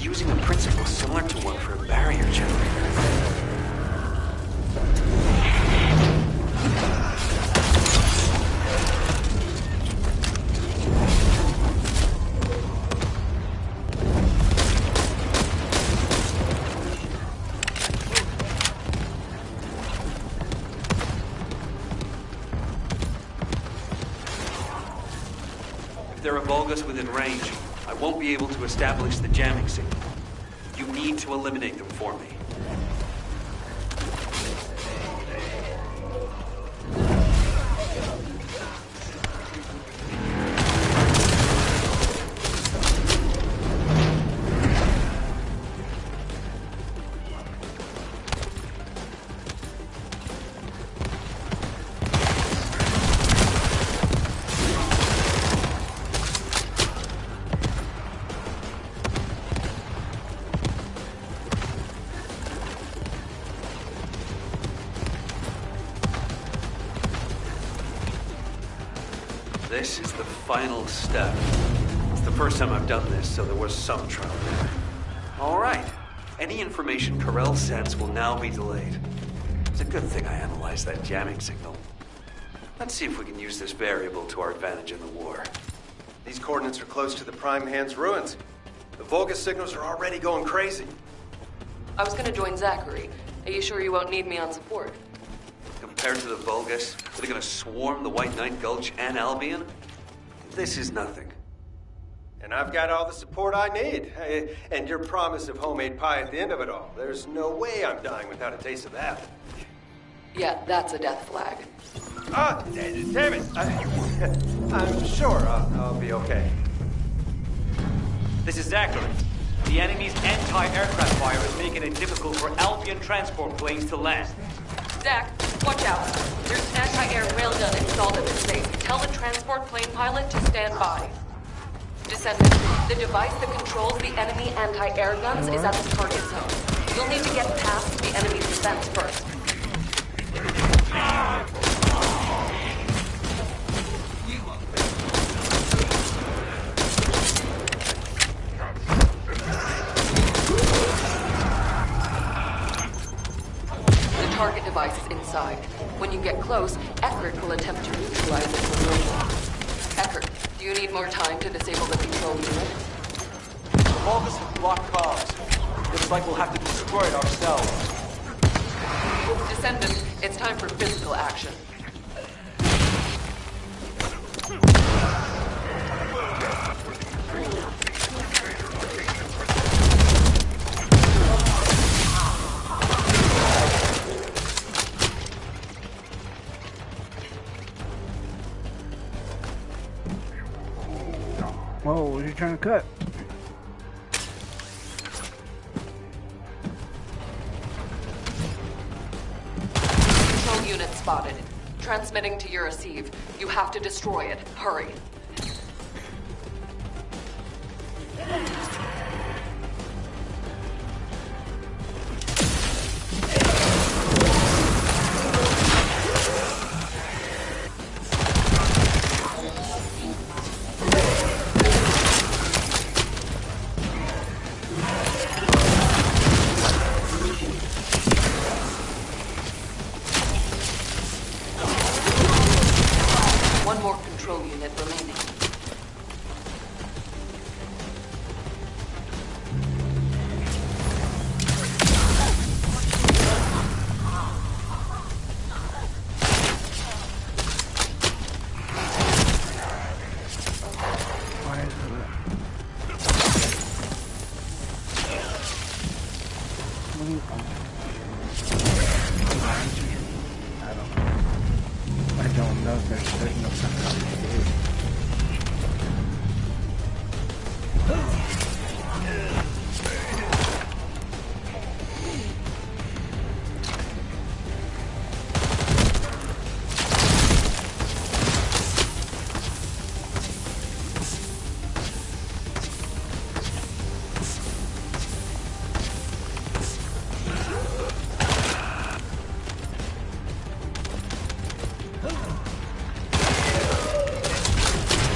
Using a principle similar to one for a barrier generator. If there are Volgus within range, I won't be able to establish the jamming signal. You need to eliminate them for me. This is the final step. It's the first time I've done this, so there was some trial there. All right. Any information Corell sends will now be delayed. It's a good thing I analyzed that jamming signal. Let's see if we can use this variable to our advantage in the war. These coordinates are close to the Prime Hand's ruins. The Volgus signals are already going crazy. I was gonna join Zachary. Are you sure you won't need me on support? Compared compared to the Vulgus, that are gonna swarm the White Knight Gulch and Albion? This is nothing. And I've got all the support I need. And your promise of homemade pie at the end of it all. There's no way I'm dying without a taste of that. Yeah, that's a death flag. Ah, damn it! I'm sure I'll be okay. This is Zachary. The enemy's anti-aircraft fire is making it difficult for Albion transport planes to land. Zach, watch out. There's an anti-air railgun installed at this base. Tell the transport plane pilot to stand by. Descendant, the device that controls the enemy anti-air guns is at the target zone. You'll need to get past the enemy's defense first. The target device is inside. When you get close, Eckert will attempt to neutralize it remotely. Eckert, do you need more time to disable the control unit? The Vulgus have blocked comms. Looks like we'll have to destroy it ourselves. Descendant, it's time for physical action. Whoa, what are you trying to cut? Control unit spotted. Transmitting to your receive. You have to destroy it. Hurry. One more control unit remaining. Why is it? I don't know. There's no something to do.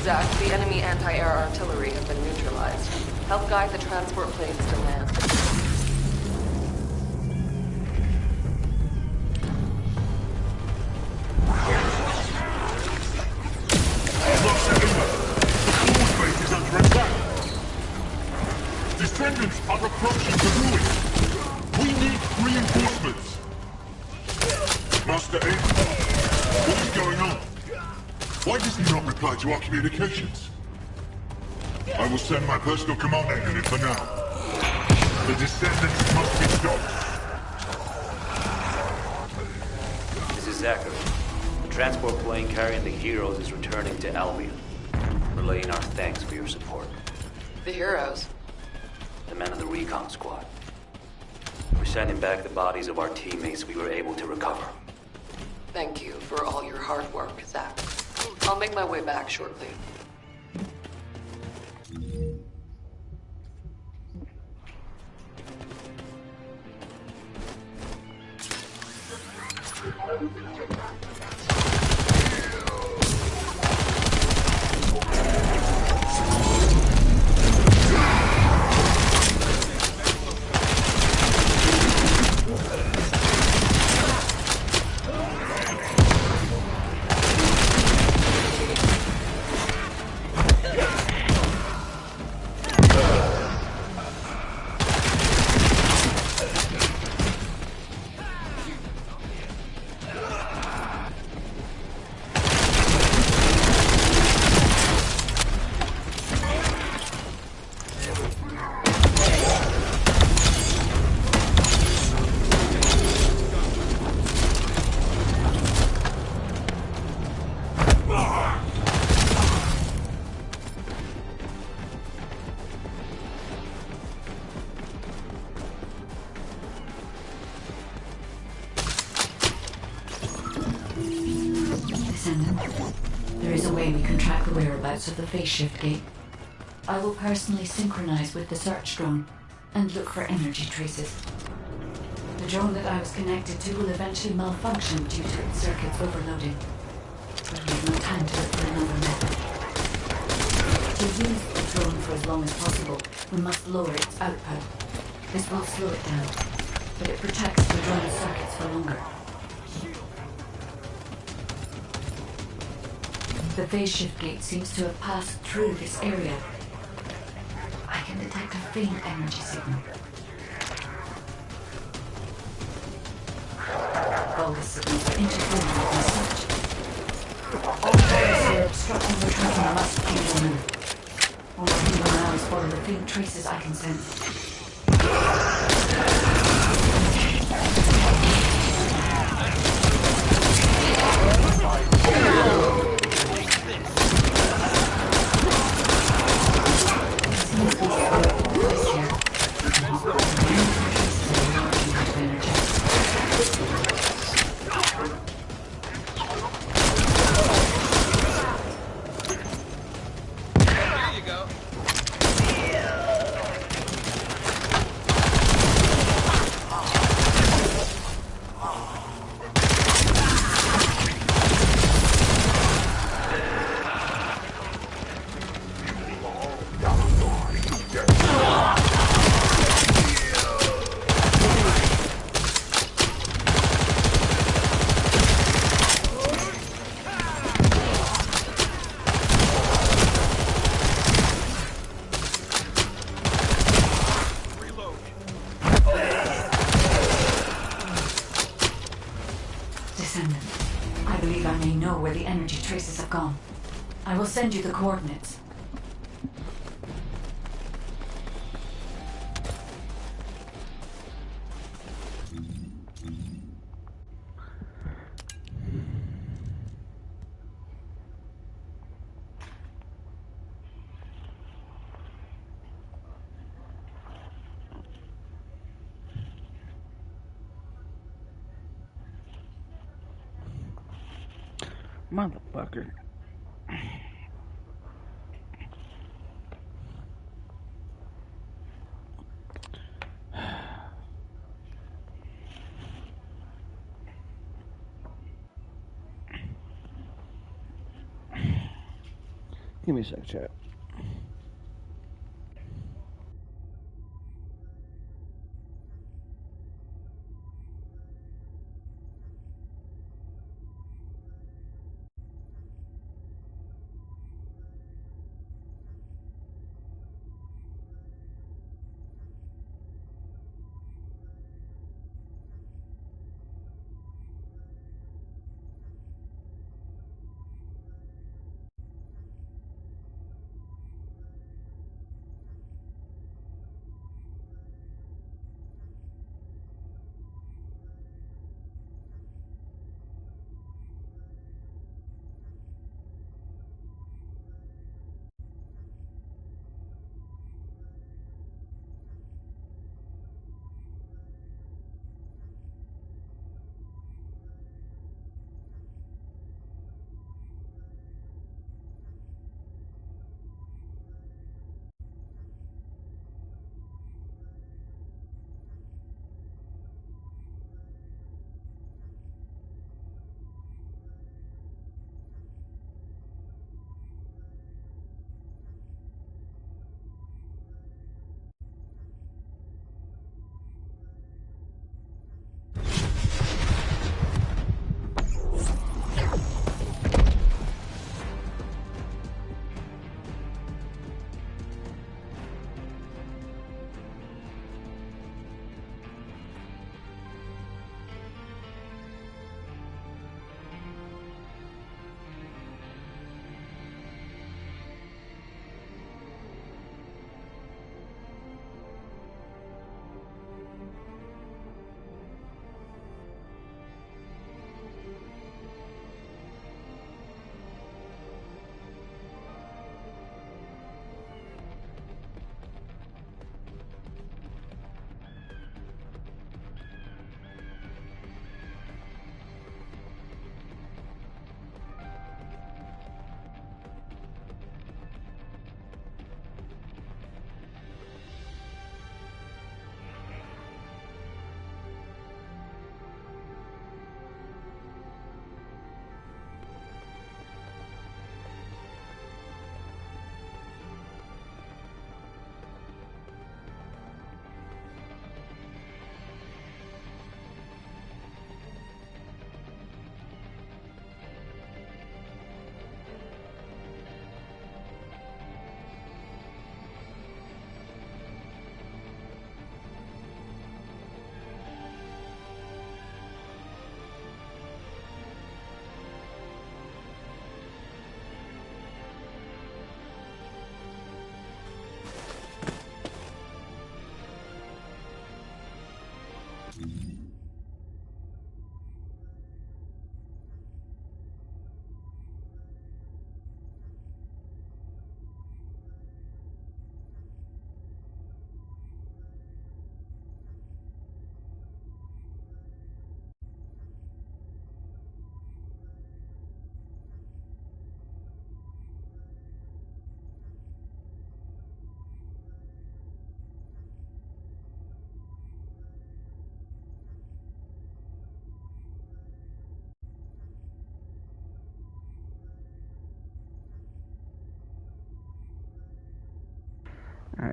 Zach, the enemy anti-air artillery have been neutralized. Help guide the transport planes to land. Base is under attack. Descendants are approaching the ruins. We need reinforcements. Master Aiden, what is going on? Why does he not reply to our communications? I will send my personal commando unit for now. The Descendants must be stopped. This is Zachary. The transport plane carrying the heroes is returning to Albion. Relaying our thanks for your support. The heroes. The men of the recon squad. We're sending back the bodies of our teammates we were able to recover. Thank you for all your hard work, Zach. I'll make my way back shortly. Descendant, there is a way we can track the whereabouts of the phase shift gate. I will personally synchronize with the search drone and look for energy traces. The drone that I was connected to will eventually malfunction due to its circuits overloading. But we have no time to look for another method. To use the drone for as long as possible, we must lower its output. This will slow it down, but it protects the drone's circuits for longer. The phase shift gate seems to have passed through this area. I can detect a faint energy signal. All the signals are interfering with my search. All bodies who are obstructing the tracking must be removed. All I can do now is follow the faint traces I can sense. Descendant, I believe I may know where the energy traces have gone. I will send you the coordinates. Motherfucker. Give me a sec, chat.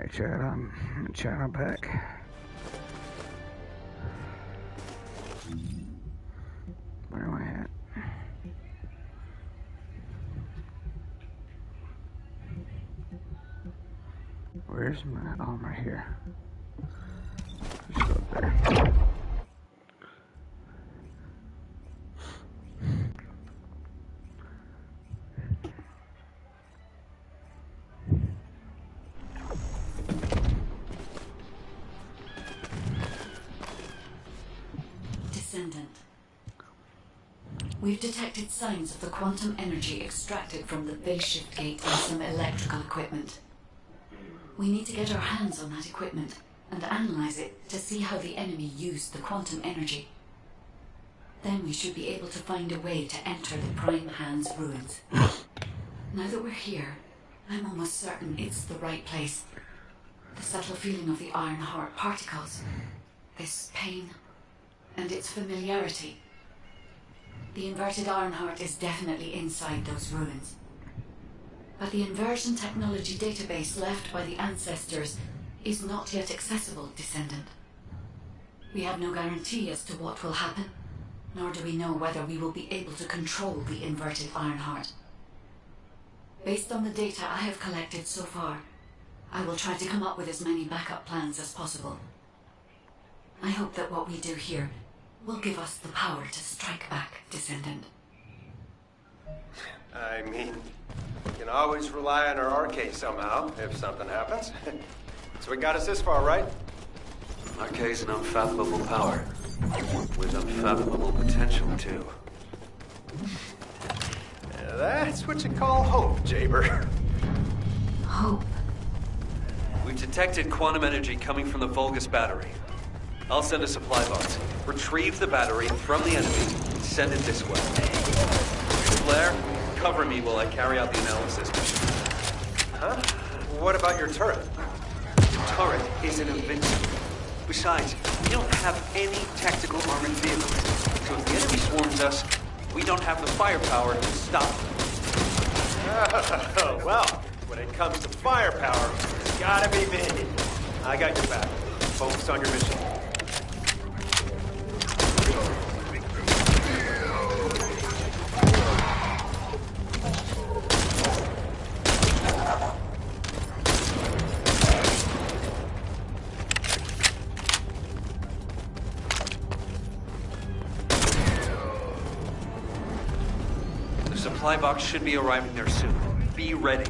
Alright, Chad, I'm back. Where am I at? Where's my... Oh, I'm right here. Just go up there. Descendant. We've detected signs of the quantum energy extracted from the phase shift gate and some electrical equipment. We need to get our hands on that equipment and analyze it to see how the enemy used the quantum energy. Then we should be able to find a way to enter the Prime Hand's ruins. Now that we're here, I'm almost certain it's the right place. The subtle feeling of the Iron Heart particles, this pain, and its familiarity. The inverted Iron Heart is definitely inside those ruins. But the inversion technology database left by the ancestors is not yet accessible, Descendant. We have no guarantee as to what will happen, nor do we know whether we will be able to control the inverted Iron Heart. Based on the data I have collected so far, I will try to come up with as many backup plans as possible. I hope that what we do here will give us the power to strike back, Descendant. I mean, we can always rely on our arcade somehow, if something happens. So we got us this far, right? Arcade's an unfathomable power, with unfathomable potential, too. Yeah, that's what you call hope, Jaber. Hope? We've detected quantum energy coming from the Vulgus battery. I'll send a supply box. Retrieve the battery from the enemy and send it this way. Blair, cover me while I carry out the analysis mission. Huh? What about your turret? The turret isn't invincible. Besides, we don't have any tactical armored vehicles. So if the enemy swarms us, we don't have the firepower to stop them. Oh, well, when it comes to firepower, it's gotta be me. I got your back. Focus on your mission. The supply box should be arriving there soon. Be ready.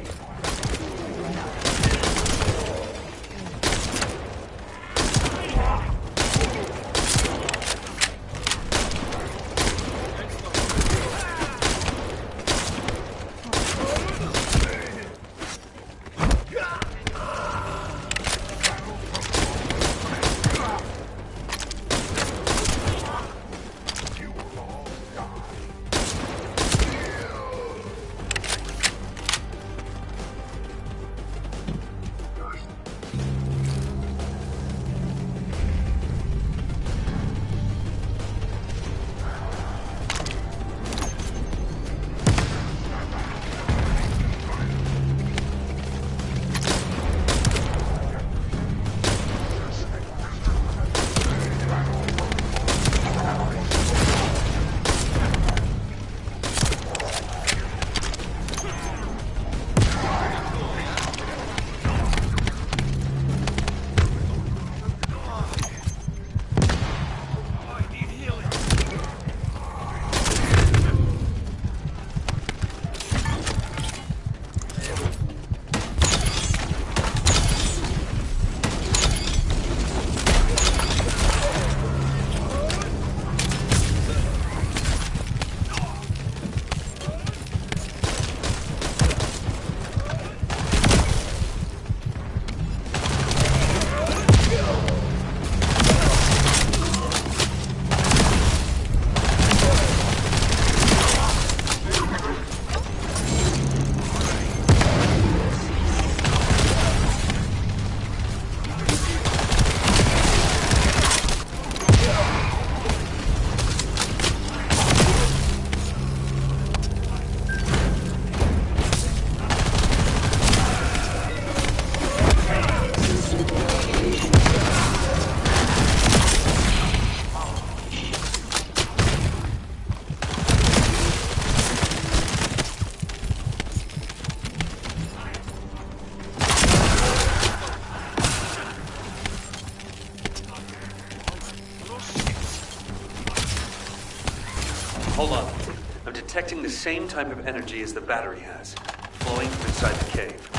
I'm detecting the same type of energy as the battery has, flowing from inside the cave.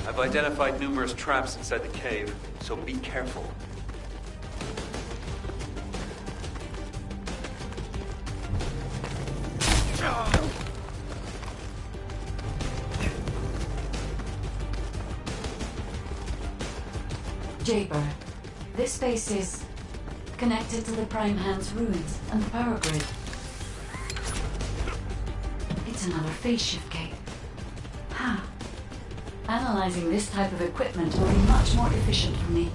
I've identified numerous traps inside the cave, so be careful. Jaber, this space is connected to the Prime Hand's ruins and the power grid. It's another phase shift gate. Huh. Analyzing this type of equipment will be much more efficient for me.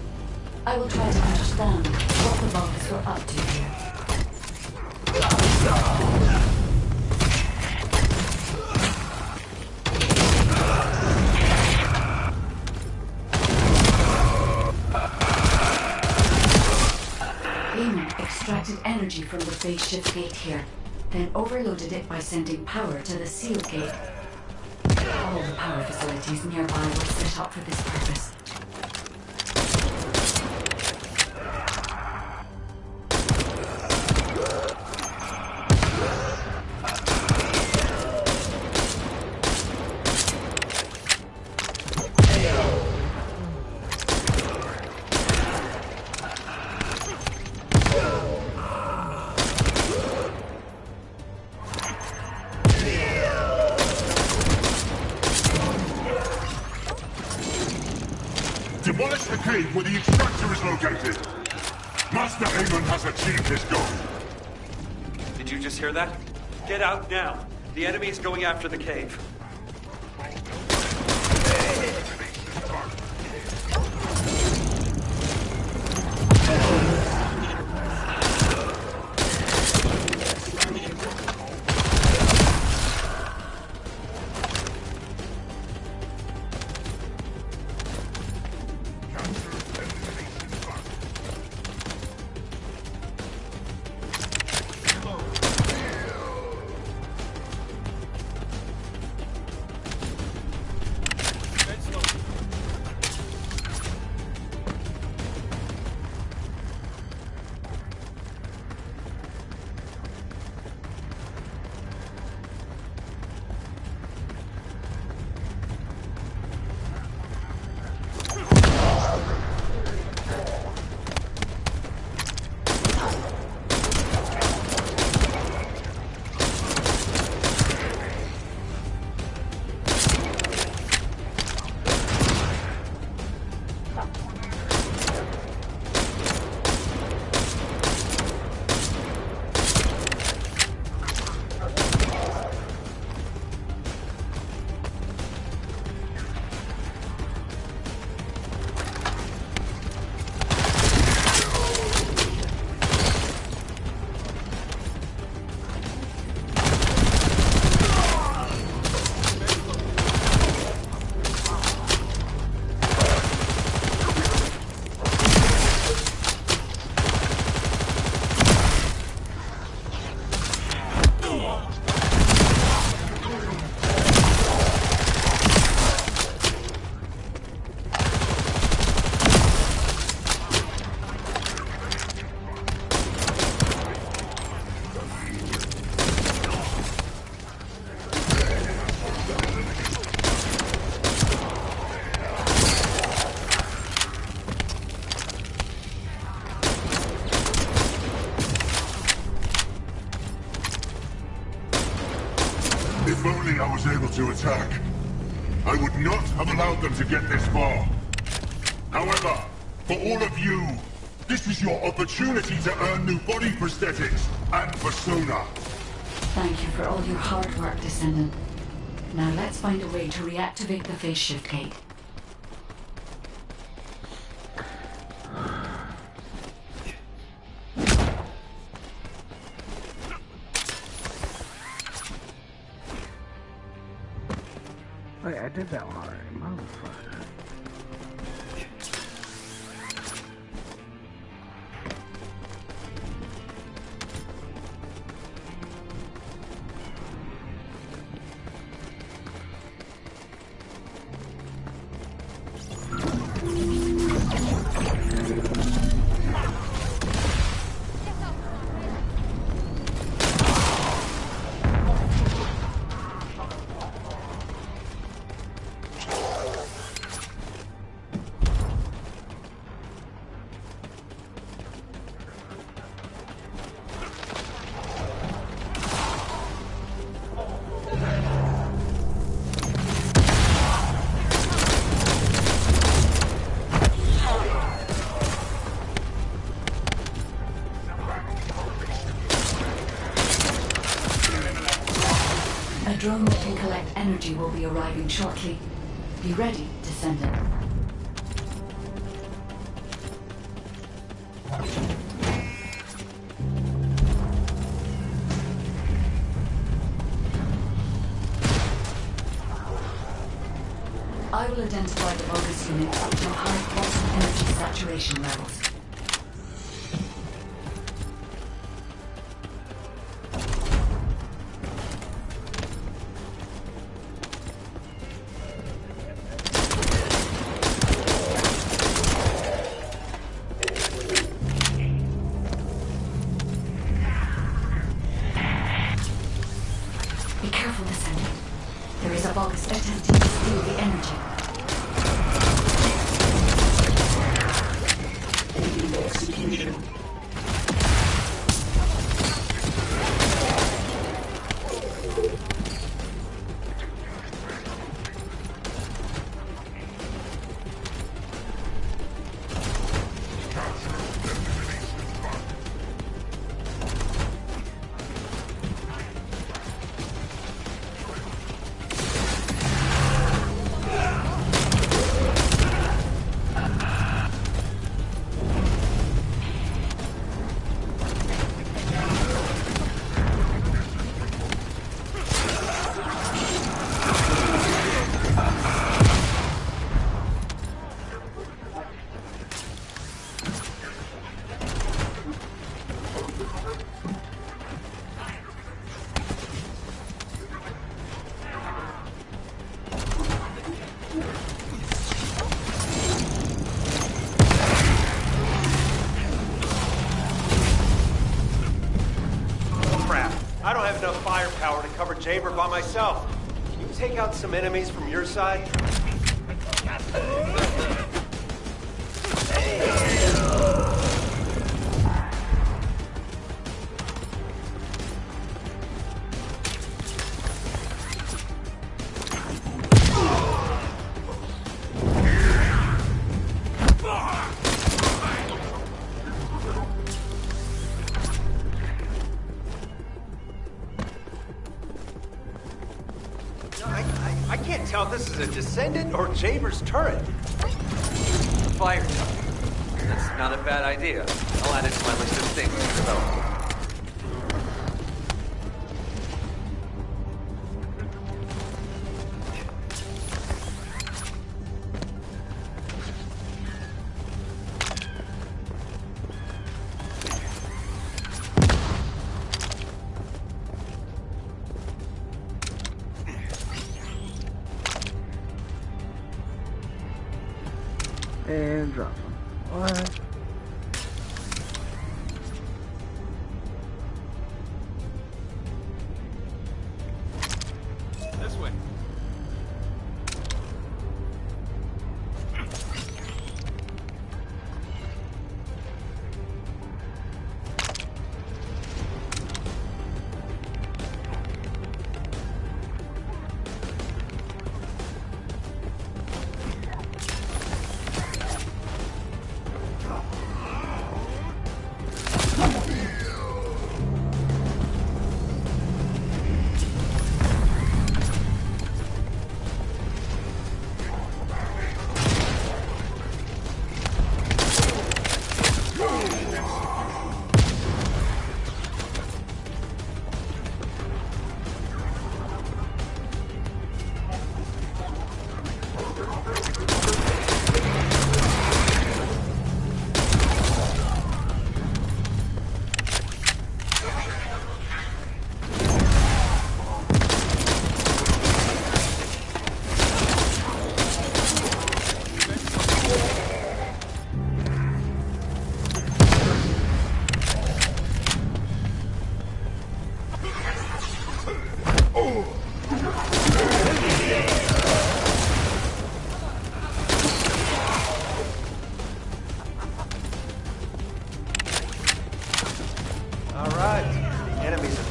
I will try to understand what the Vulgus were up to here. Extracted energy from the phase shift gate here, then overloaded it by sending power to the sealed gate. All the power facilities nearby were set up for this purpose. Demolish the cave where the extractor is located. Master Amon has achieved his goal. Did you just hear that? Get out now. The enemy is going after the cave. If only I was able to attack. I would not have allowed them to get this far. However, for all of you, this is your opportunity to earn new body prosthetics and persona. Thank you for all your hard work, Descendant. Now let's find a way to reactivate the phase shift gate. Wait, I did that one already, motherfucker. A drone that can collect energy will be arriving shortly. Be ready, Descendant. I will identify the bogus units which have high quantum energy saturation levels. Be careful, Descendant. There is a bogus attempting to steal the energy. Execution. I don't have enough firepower to cover Jaber by myself. Can you take out some enemies from your side? I can't tell if this is a Descendant or Jaber's turret. Fire tunnel. That's not a bad idea. I'll add it to my list of things to develop. And drop them. What? This way.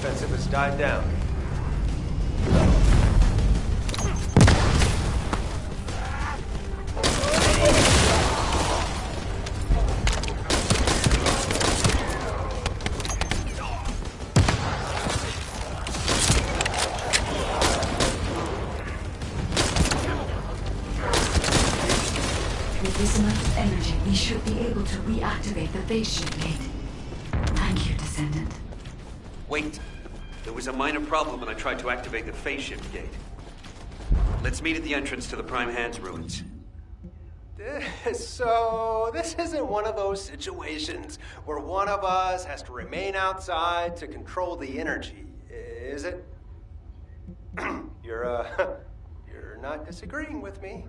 offensive has died down. With this amount of energy, we should be able to reactivate the phase shift gate. Thank you, Descendant. Wait. There was a minor problem when I tried to activate the phase shift gate. Let's meet at the entrance to the Prime Hands ruins. So, this isn't one of those situations where one of us has to remain outside to control the energy, is it? You're not disagreeing with me.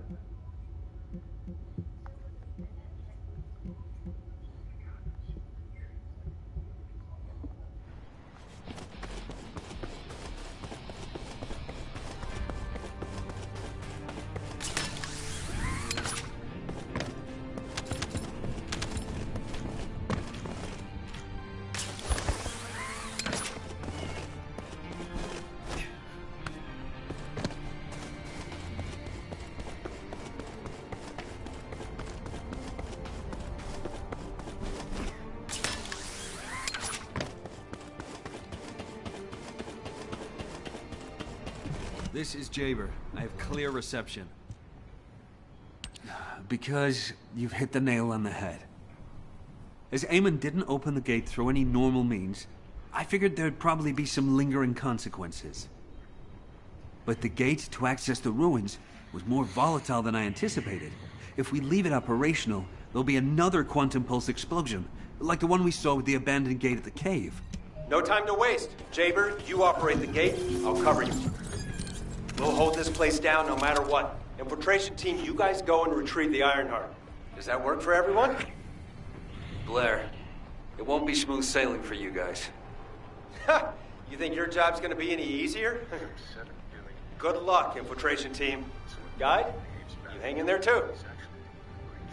This is Jaber. I have clear reception. Because you've hit the nail on the head. As Eamon didn't open the gate through any normal means, I figured there'd probably be some lingering consequences. But the gate to access the ruins was more volatile than I anticipated. If we leave it operational, there'll be another quantum pulse explosion, like the one we saw with the abandoned gate at the cave. No time to waste. Jaber, you operate the gate. I'll cover you. We'll hold this place down no matter what. Infiltration team, you guys go and retrieve the Ironheart. Does that work for everyone? Blair, it won't be smooth sailing for you guys. Ha! You think your job's gonna be any easier? Good luck, infiltration team. Guide, you hang in there too.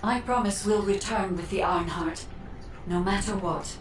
I promise we'll return with the Ironheart, no matter what.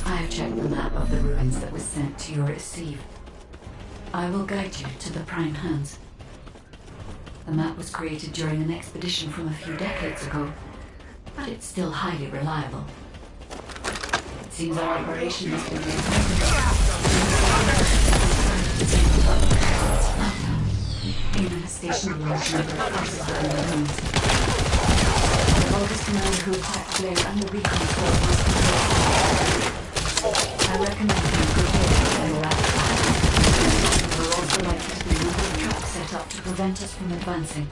I've checked the map of the ruins that was sent to your receive. I will guide you to the Prime Hands. The map was created during an expedition from a few decades ago, but it's still highly reliable. It seems our operation has been made Eamon has stationed a large number of forces within the ruins. The Vulgus commander who attacked Blair and the recon corps must be killed. I recommend you prepare for that. There are also likely to be a number of traps set up to prevent us from advancing.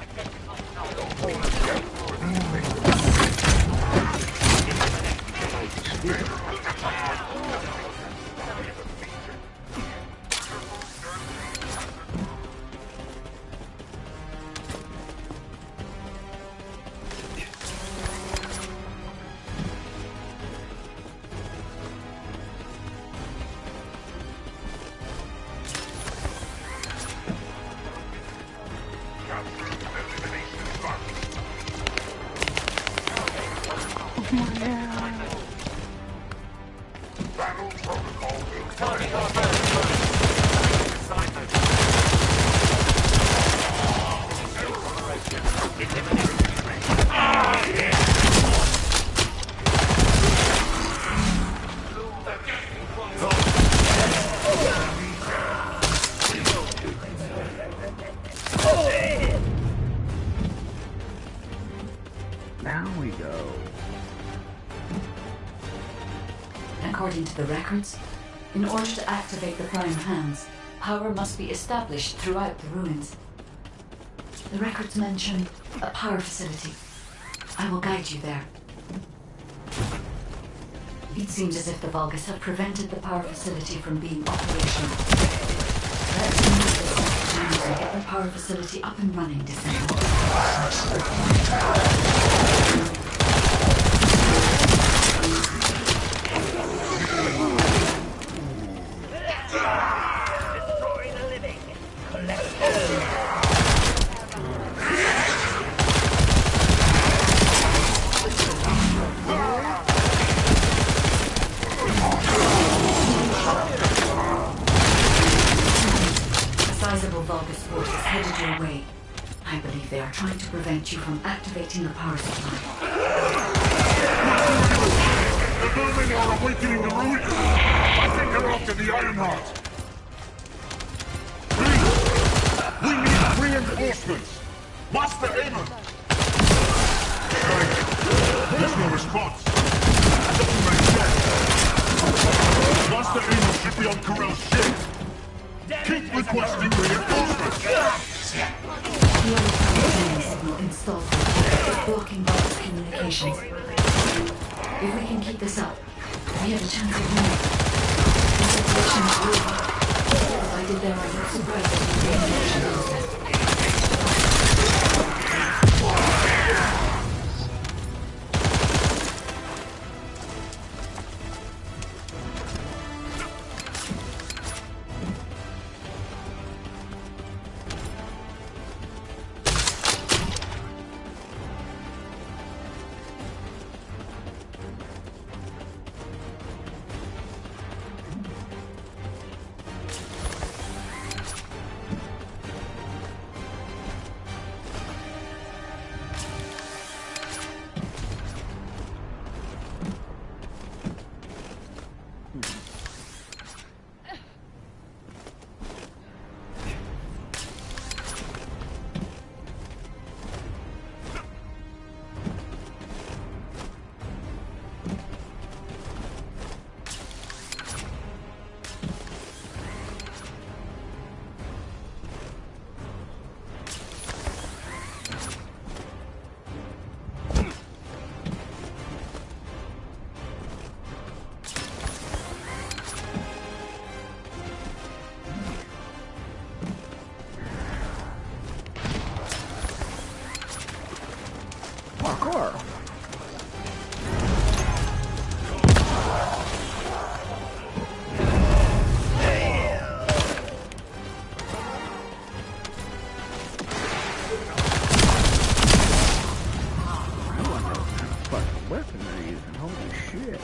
According to the records, in order to activate the Prime Hands, power must be established throughout the ruins. The records mention a power facility. I will guide you there. It seems as if the Vulgus have prevented the power facility from being operational. Let's move this afternoon and get the power facility up and running, Descendant. Destroy the living. Collect all. Sizable Vulgus force is headed your way. I believe they are trying to prevent you from activating the power supply. The vermin are awakening the ruins! I think they're after the Ironheart! Please! We need reinforcements! Master Aemon! There's no response! Doesn't make sense! Master Aemon should be on Corell's ship! Keep requesting reinforcements! The only signal installed is blocking Vulgus communications. If we can keep this up, we have a chance of winning. The situation is over. Provided there are no surprises with the invasion. Parkour. I wonder what fucking weapon they're using. Holy shit.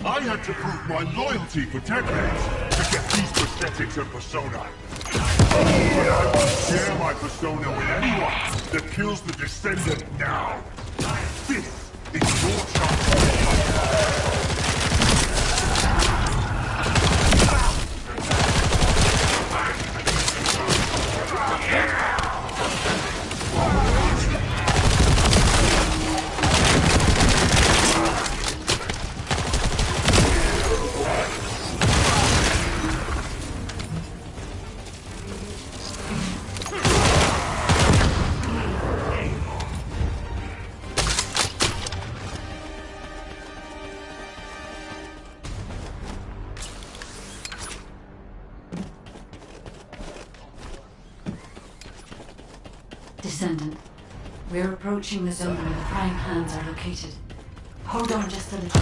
I had to prove my loyalty for decades to get these prosthetics and persona. But I won't share my persona with anyone that kills the Descendant now. This is your chance. Descendant, we're approaching the zone where the Prime Hands are located. Hold on just a little.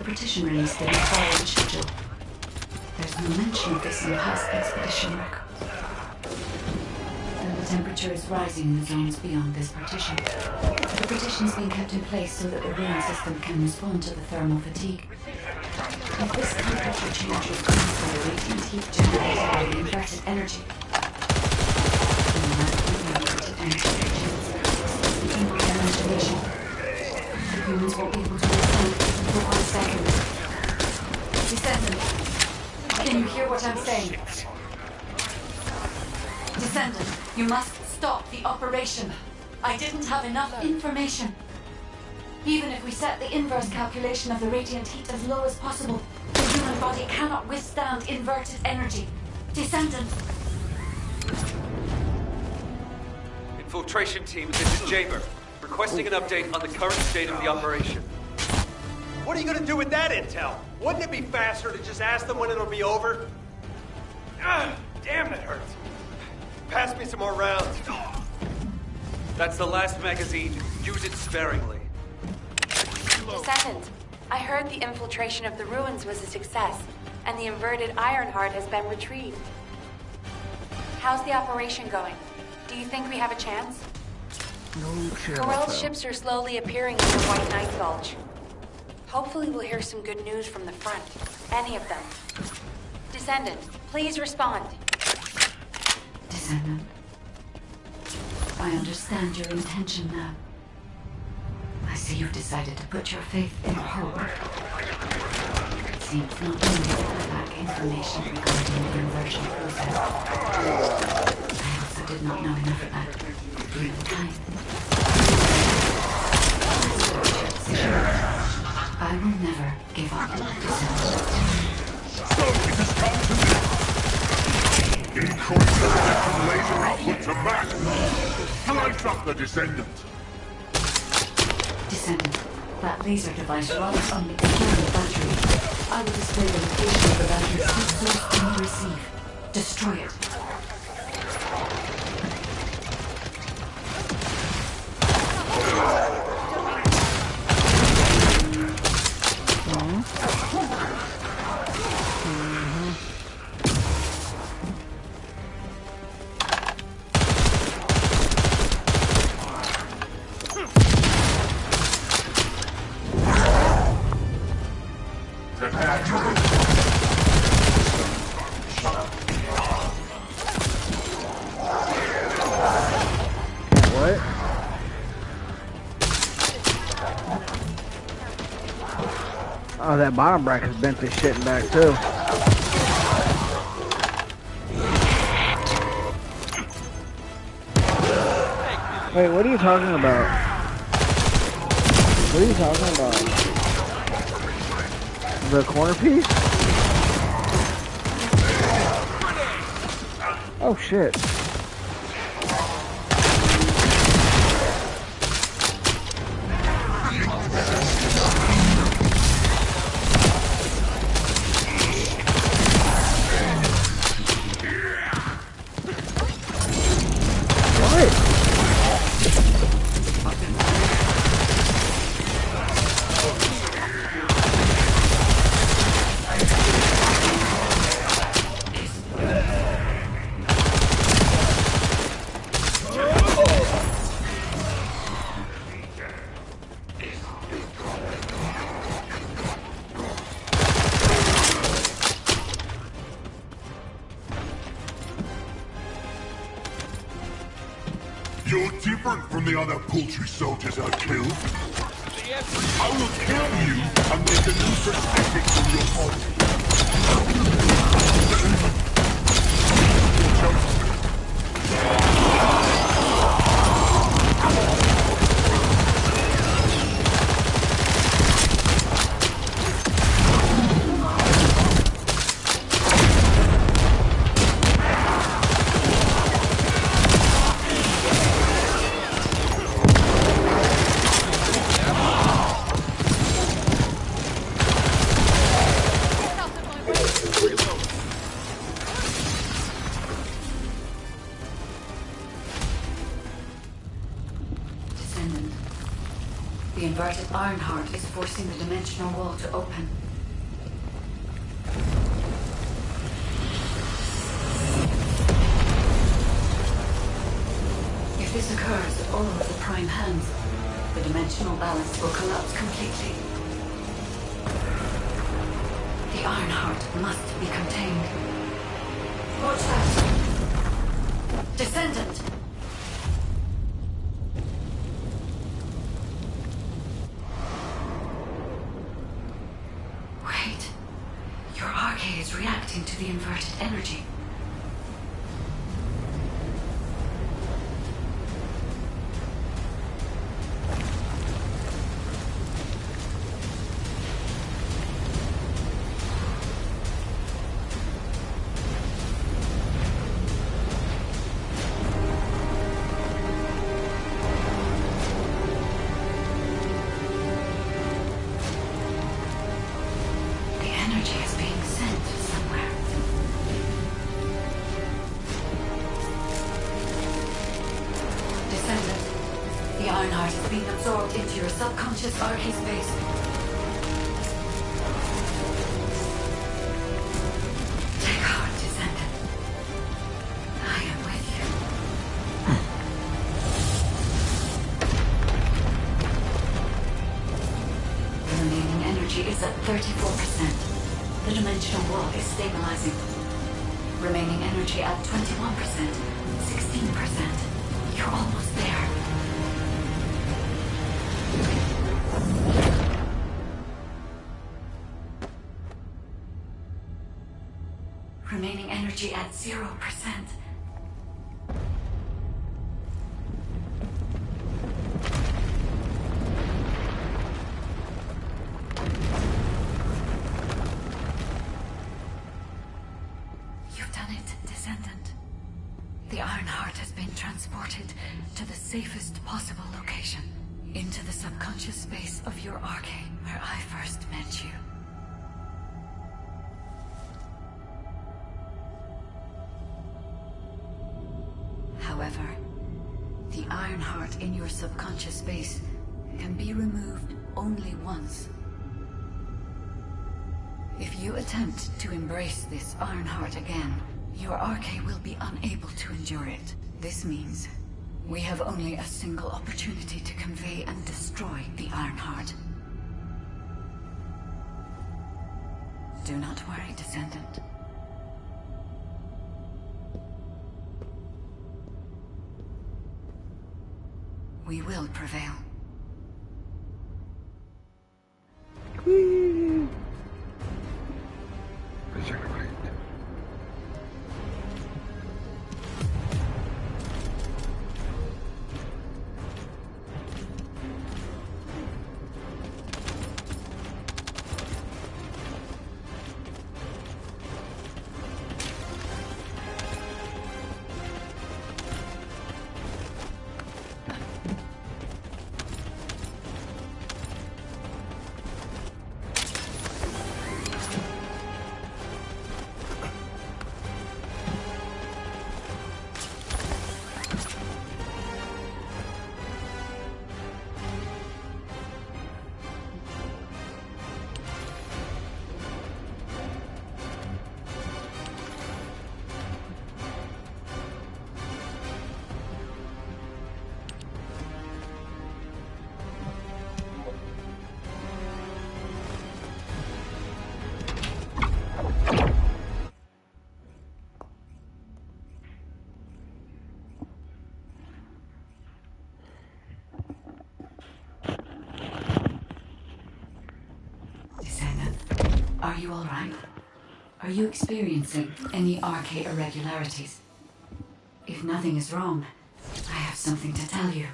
partition release didn't follow the schedule. There's no mention of this in past expedition records. And the temperature is rising in the zones beyond this partition. The partition's being kept in place so that the ruin system can respond to the thermal fatigue. If this temperature change is caused by the radiant heat generated by the inverted energy, then the inverted energy changes my imagination. Humans won't be able to understand for 1 second. Descendant, can you hear what I'm saying? Descendant, you must stop the operation. I didn't have enough information. Even if we set the inverse calculation of the radiant heat as low as possible, the human body cannot withstand inverted energy. Descendant. Infiltration team, this is Jaber. Requesting an update on the current state of the operation. What are you gonna do with that intel? Wouldn't it be faster to just ask them when it'll be over? Damn, it hurts. Pass me some more rounds. That's the last magazine. Use it sparingly. Descendant, I heard the infiltration of the ruins was a success, and the inverted Ironheart has been retrieved. How's the operation going? Do you think we have a chance? No shit. Corell's ships are slowly appearing in the White Night Gulch. Hopefully we'll hear some good news from the front. Any of them. Descendant, please respond. Descendant. I understand your intention now. I see you've decided to put your faith in hope. It seems not only that I lack information regarding the inversion process, I also did not know enough about the time. I will never give up, Descendant. So it has come to this. Increase the electron laser output to max. Light up the Descendant. Descendant, that laser device runs on the external battery. I will display the location of the battery's heat source when you receive. Destroy it. What? Oh, that bottom bracket's bent this shit back too. Wait, what are you talking about? What are you talking about? The corner piece? Oh shit. You're different from the other paltry soldiers I killed. I will kill you and make a new prosthetic from your body. The inverted Ironheart is forcing the dimensional wall to open. If this occurs at all of the prime hands, the dimensional balance will collapse completely. The Ironheart must be contained. Watch that! Descendant! Wait. Your arcade is reacting to the inverted energy. The Ironheart is being absorbed into your subconscious arcade space. Take heart, Descendant. I am with you. The remaining energy is at 34%. The dimensional wall is stabilizing. Remaining energy at 21%, 16%. You're almost there. Remaining energy at 0%. You've done it, Descendant. The Ironheart has been transported to the safest possible location. Into the subconscious space of your arcade, where I first met you. However, the Ironheart in your subconscious space can be removed only once. If you attempt to embrace this Ironheart again, your arcade will be unable to endure it. This means we have only a single opportunity to convey and destroy the Ironheart. Do not worry, Descendant. We will prevail. Are you all right? Are you experiencing any arcade irregularities? If nothing is wrong, I have something to tell you.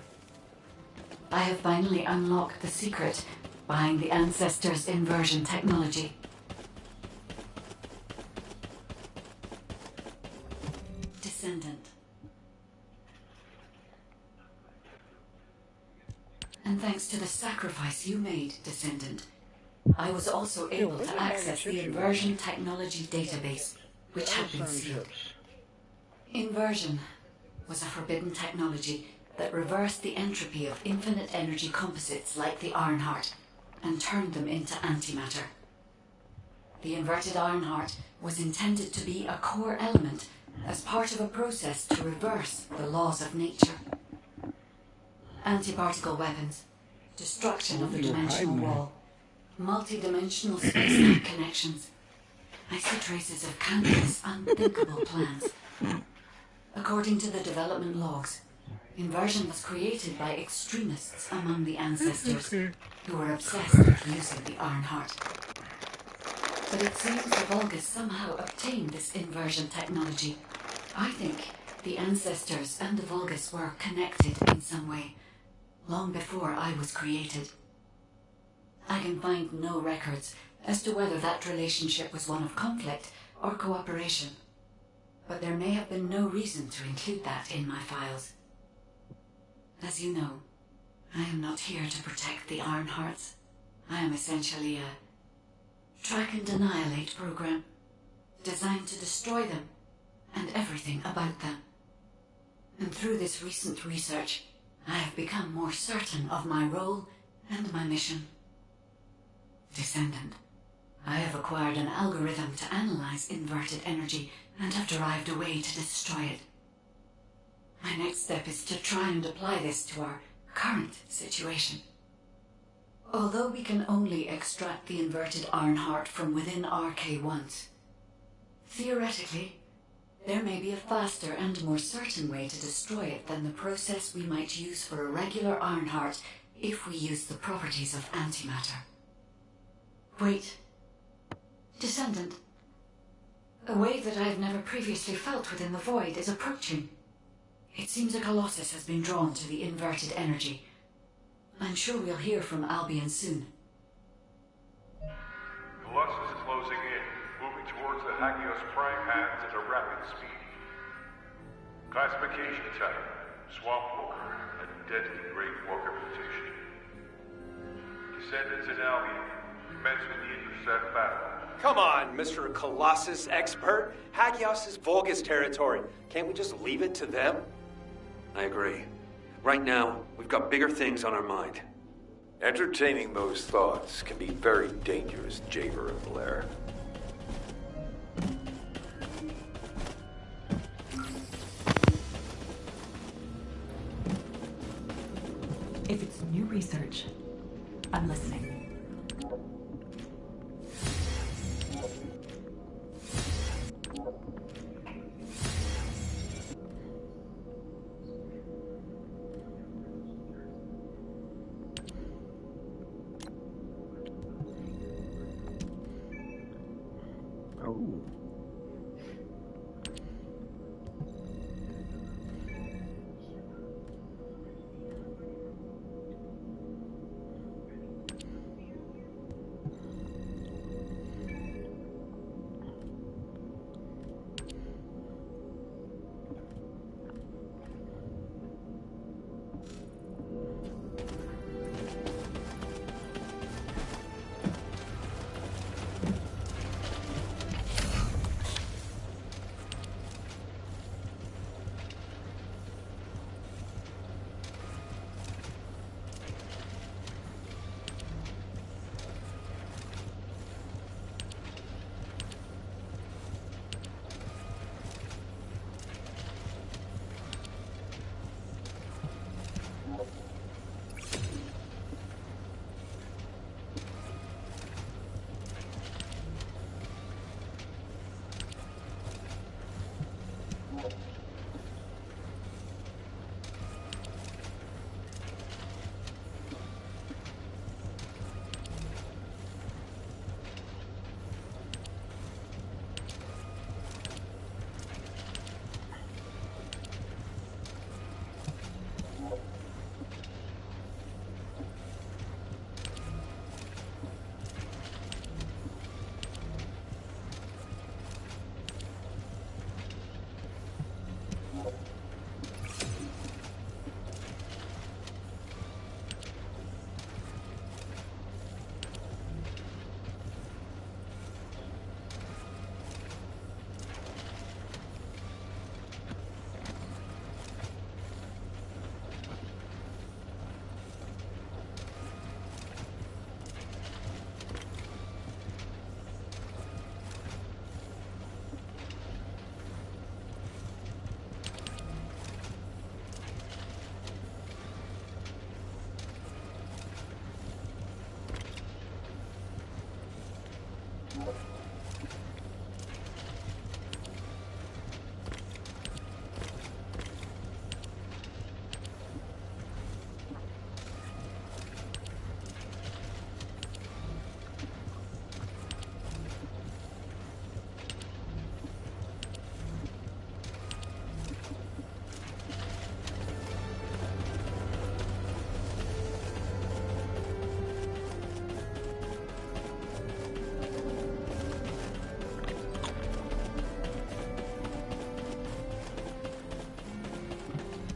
I have finally unlocked the secret behind the Ancestors' inversion technology. Descendant. And thanks to the sacrifice you made, Descendant, I was also able to access the inversion technology database, which had been sealed. Inversion was a forbidden technology that reversed the entropy of infinite energy composites like the Ironheart and turned them into antimatter. The inverted Ironheart was intended to be a core element as part of a process to reverse the laws of nature. Anti-particle weapons, destruction of the dimensional wall, multi-dimensional space-time connections. I see traces of countless unthinkable plans. According to the development logs, inversion was created by extremists among the ancestors who were obsessed with using the Ironheart. But it seems the Vulgus somehow obtained this inversion technology. I think the ancestors and the Vulgus were connected in some way, long before I was created. I can find no records as to whether that relationship was one of conflict or cooperation, but there may have been no reason to include that in my files. As you know, I am not here to protect the Ironhearts. I am essentially a track and annihilate program, designed to destroy them and everything about them. And through this recent research, I have become more certain of my role and my mission. Descendant, I have acquired an algorithm to analyze inverted energy and have derived a way to destroy it. My next step is to try and apply this to our current situation. Although we can only extract the inverted Ironheart from within RK once, theoretically, there may be a faster and more certain way to destroy it than the process we might use for a regular Ironheart if we use the properties of antimatter. Wait. Descendant. A wave that I have never previously felt within the void is approaching. It seems a Colossus has been drawn to the inverted energy. I'm sure we'll hear from Albion soon. Colossus is closing in, moving towards the Hagios prime hands at a rapid speed. Classification type, Swamp Walker, a deadly great walker mutation. Descendants in Albion, commence with the intercept battle. Come on, Mr. Colossus expert. Hagios is Vulgus territory. Can't we just leave it to them? I agree. Right now, we've got bigger things on our mind. Entertaining those thoughts can be very dangerous, Javer and Blair. If it's new research, I'm listening.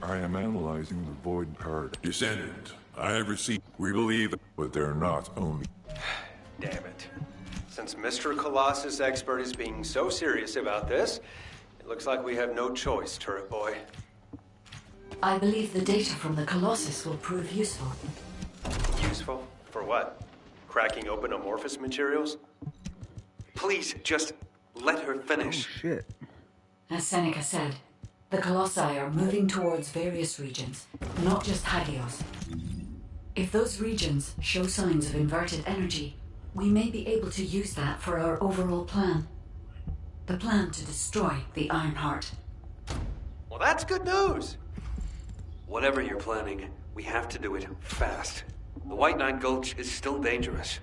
I am analyzing the void card. Descendant, I have received. We believe, but they're not only. Damn it. Since Mr. Colossus Expert is being so serious about this, it looks like we have no choice, Turret Boy. I believe the data from the Colossus will prove useful. Useful? For what? Cracking open amorphous materials? Please, just let her finish. Oh, shit. As Seneca said, the Colossi are moving towards various regions, not just Hagios. If those regions show signs of inverted energy, we may be able to use that for our overall plan. The plan to destroy the Ironheart. Well, that's good news. Whatever you're planning, we have to do it fast. The White Knight Gulch is still dangerous.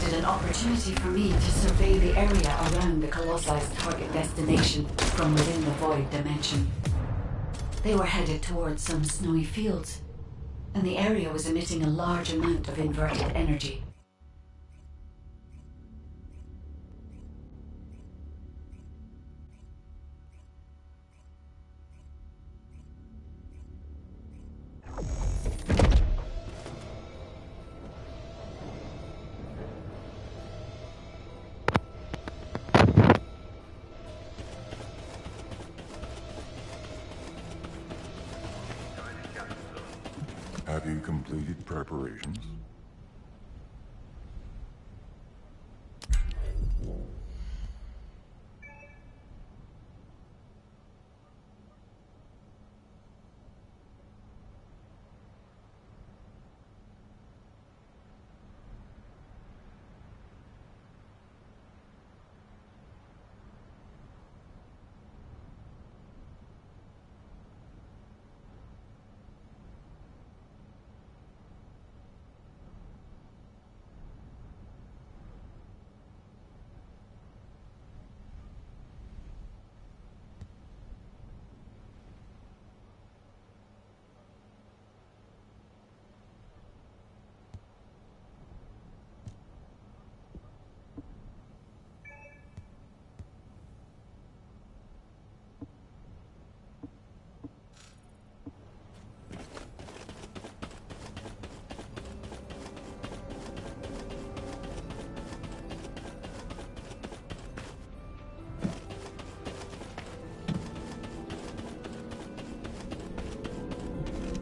created an opportunity for me to survey the area around the Colossi's target destination from within the void dimension. They were headed towards some snowy fields, and the area was emitting a large amount of inverted energy. Have you completed preparations?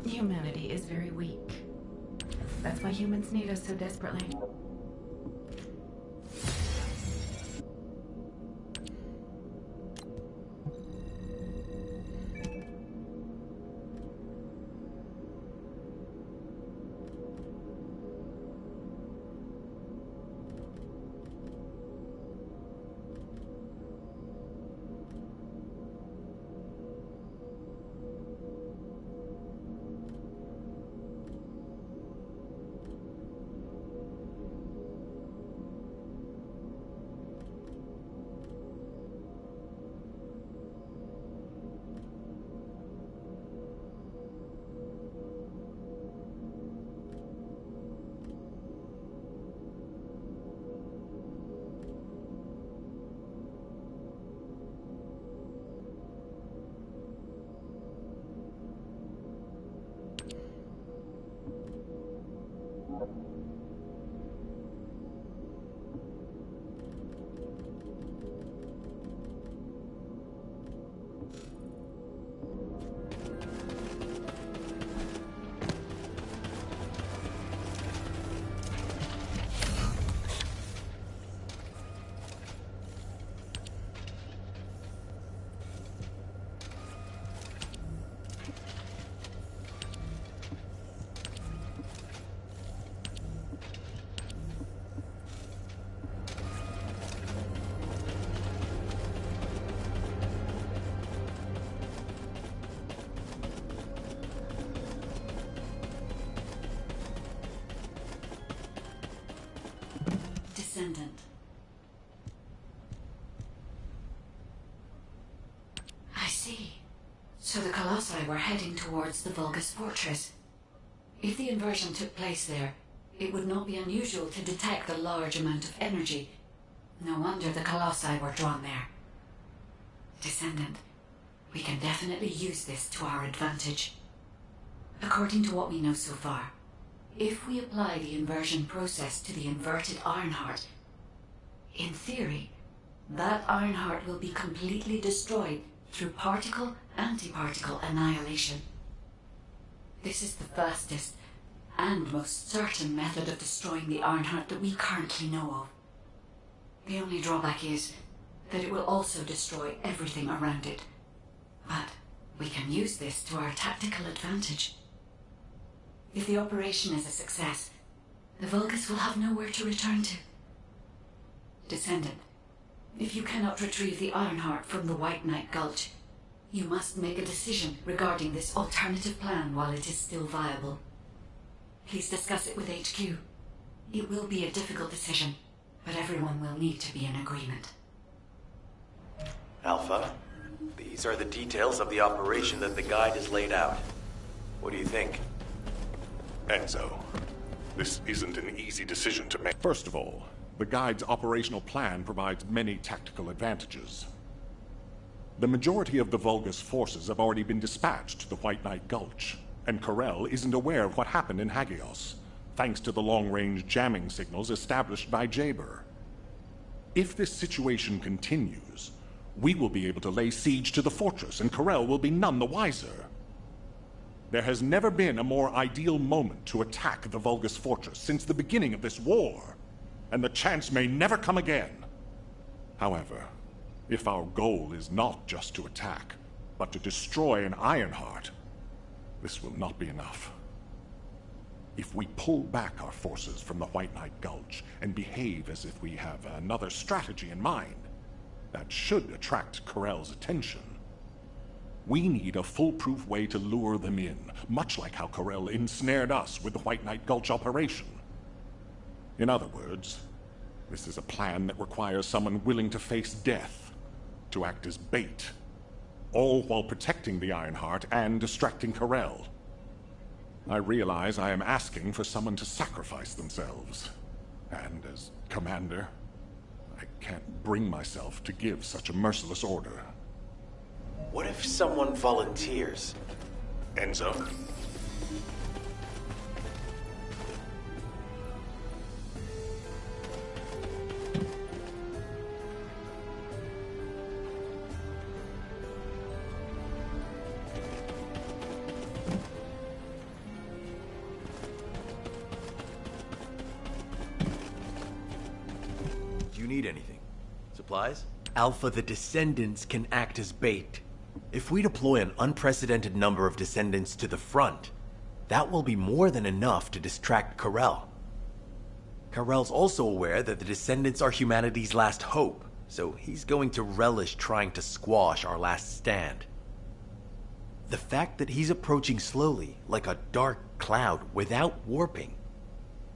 Humanity is very weak. That's why humans need us so desperately. Descendant. I see. So the Colossi were heading towards the Vulgus fortress. If the inversion took place there, it would not be unusual to detect a large amount of energy. No wonder the Colossi were drawn there. Descendant, we can definitely use this to our advantage. According to what we know so far, if we apply the inversion process to the inverted Ironheart, in theory, that Ironheart will be completely destroyed through particle-antiparticle annihilation. This is the fastest and most certain method of destroying the Ironheart that we currently know of. The only drawback is that it will also destroy everything around it. But we can use this to our tactical advantage. If the operation is a success, the Vulgus will have nowhere to return to. Descendant, if you cannot retrieve the Ironheart from the White Knight Gulch, you must make a decision regarding this alternative plan while it is still viable. Please discuss it with HQ. It will be a difficult decision, but everyone will need to be in agreement. Alpha, these are the details of the operation that the guide has laid out. What do you think? Enzo, this isn't an easy decision to make. First of all, the guide's operational plan provides many tactical advantages. The majority of the Vulgus forces have already been dispatched to the White Knight Gulch, and Corel isn't aware of what happened in Hagios, thanks to the long-range jamming signals established by Jaber. If this situation continues, we will be able to lay siege to the fortress, and Corel will be none the wiser. There has never been a more ideal moment to attack the Vulgus fortress since the beginning of this war, and the chance may never come again. However, if our goal is not just to attack, but to destroy an Ironheart, this will not be enough. If we pull back our forces from the White Knight Gulch and behave as if we have another strategy in mind, that should attract Corel's attention. We need a foolproof way to lure them in, much like how Corel ensnared us with the White Knight Gulch operation. In other words, this is a plan that requires someone willing to face death, to act as bait, all while protecting the Ironheart and distracting Corel. I realize I am asking for someone to sacrifice themselves, and as commander, I can't bring myself to give such a merciless order. What if someone volunteers? Enzo? Do you need anything? Supplies? Alpha, the Descendants can act as bait. If we deploy an unprecedented number of Descendants to the front, that will be more than enough to distract Corel. Corel's also aware that the Descendants are humanity's last hope, so he's going to relish trying to squash our last stand. The fact that he's approaching slowly, like a dark cloud without warping,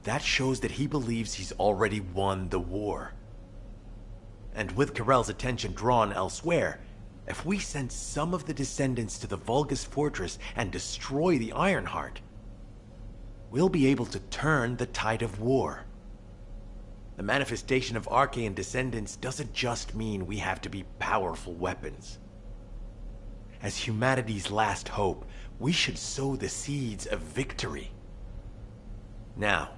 that shows that he believes he's already won the war. And with Corel's attention drawn elsewhere, if we send some of the Descendants to the Vulgus fortress and destroy the Ironheart, we'll be able to turn the tide of war. The manifestation of Archaean Descendants doesn't just mean we have to be powerful weapons. As humanity's last hope, we should sow the seeds of victory. Now,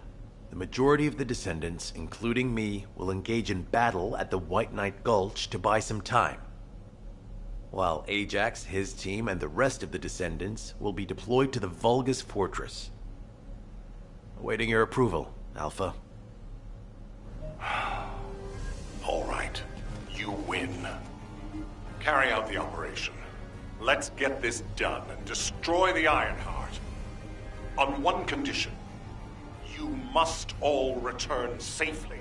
the majority of the Descendants, including me, will engage in battle at the White Knight Gulch to buy some time. While Ajax, his team, and the rest of the Descendants will be deployed to the Vulgus fortress. Awaiting your approval, Alpha. All right. You win. Carry out the operation. Let's get this done and destroy the Ironheart. On one condition. You must all return safely.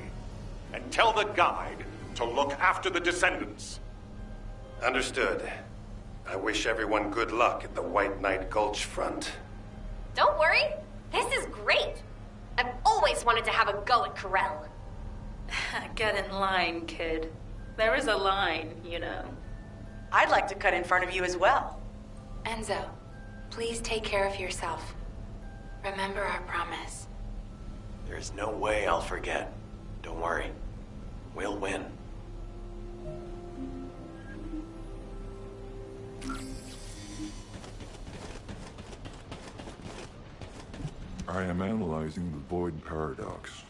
And tell the guide to look after the Descendants. Understood. I wish everyone good luck at the White Knight Gulch front. Don't worry. This is great. I've always wanted to have a go at Corel. Get in line, kid. There is a line, you know. I'd like to cut in front of you as well. Enzo, please take care of yourself. Remember our promise. There's no way I'll forget. Don't worry. We'll win. I am analyzing the Void Paradox.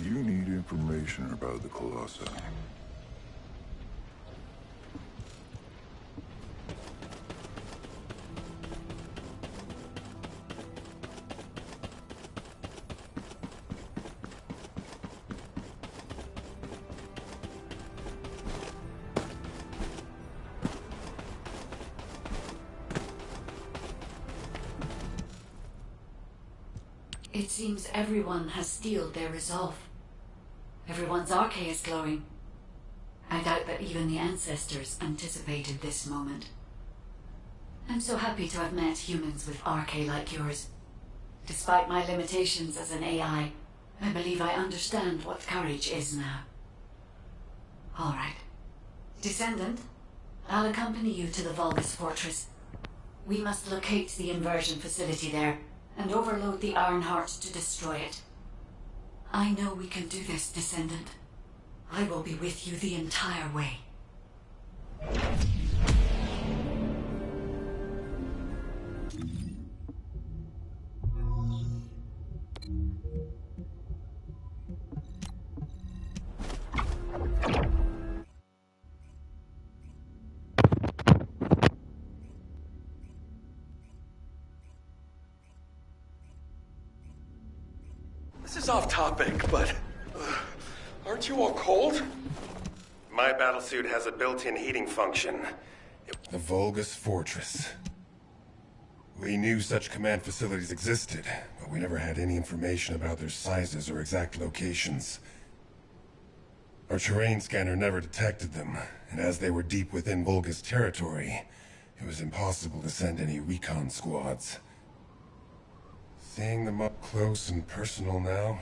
You need information about the Colossi. It seems everyone has steeled their resolve. Everyone's arche is glowing. I doubt that even the ancestors anticipated this moment. I'm so happy to have met humans with arche like yours. Despite my limitations as an AI, I believe I understand what courage is now. All right. Descendant, I'll accompany you to the Vulgus Fortress. We must locate the inversion facility there and overload the Ironheart to destroy it. I know we can do this, Descendant. I will be with you the entire way. This is off topic, but aren't you all cold? My battlesuit has a built-in heating function. The Vulgus Fortress. We knew such command facilities existed, but we never had any information about their sizes or exact locations. Our terrain scanner never detected them, and as they were deep within Vulgus territory, it was impossible to send any recon squads. Seeing them up close and personal now,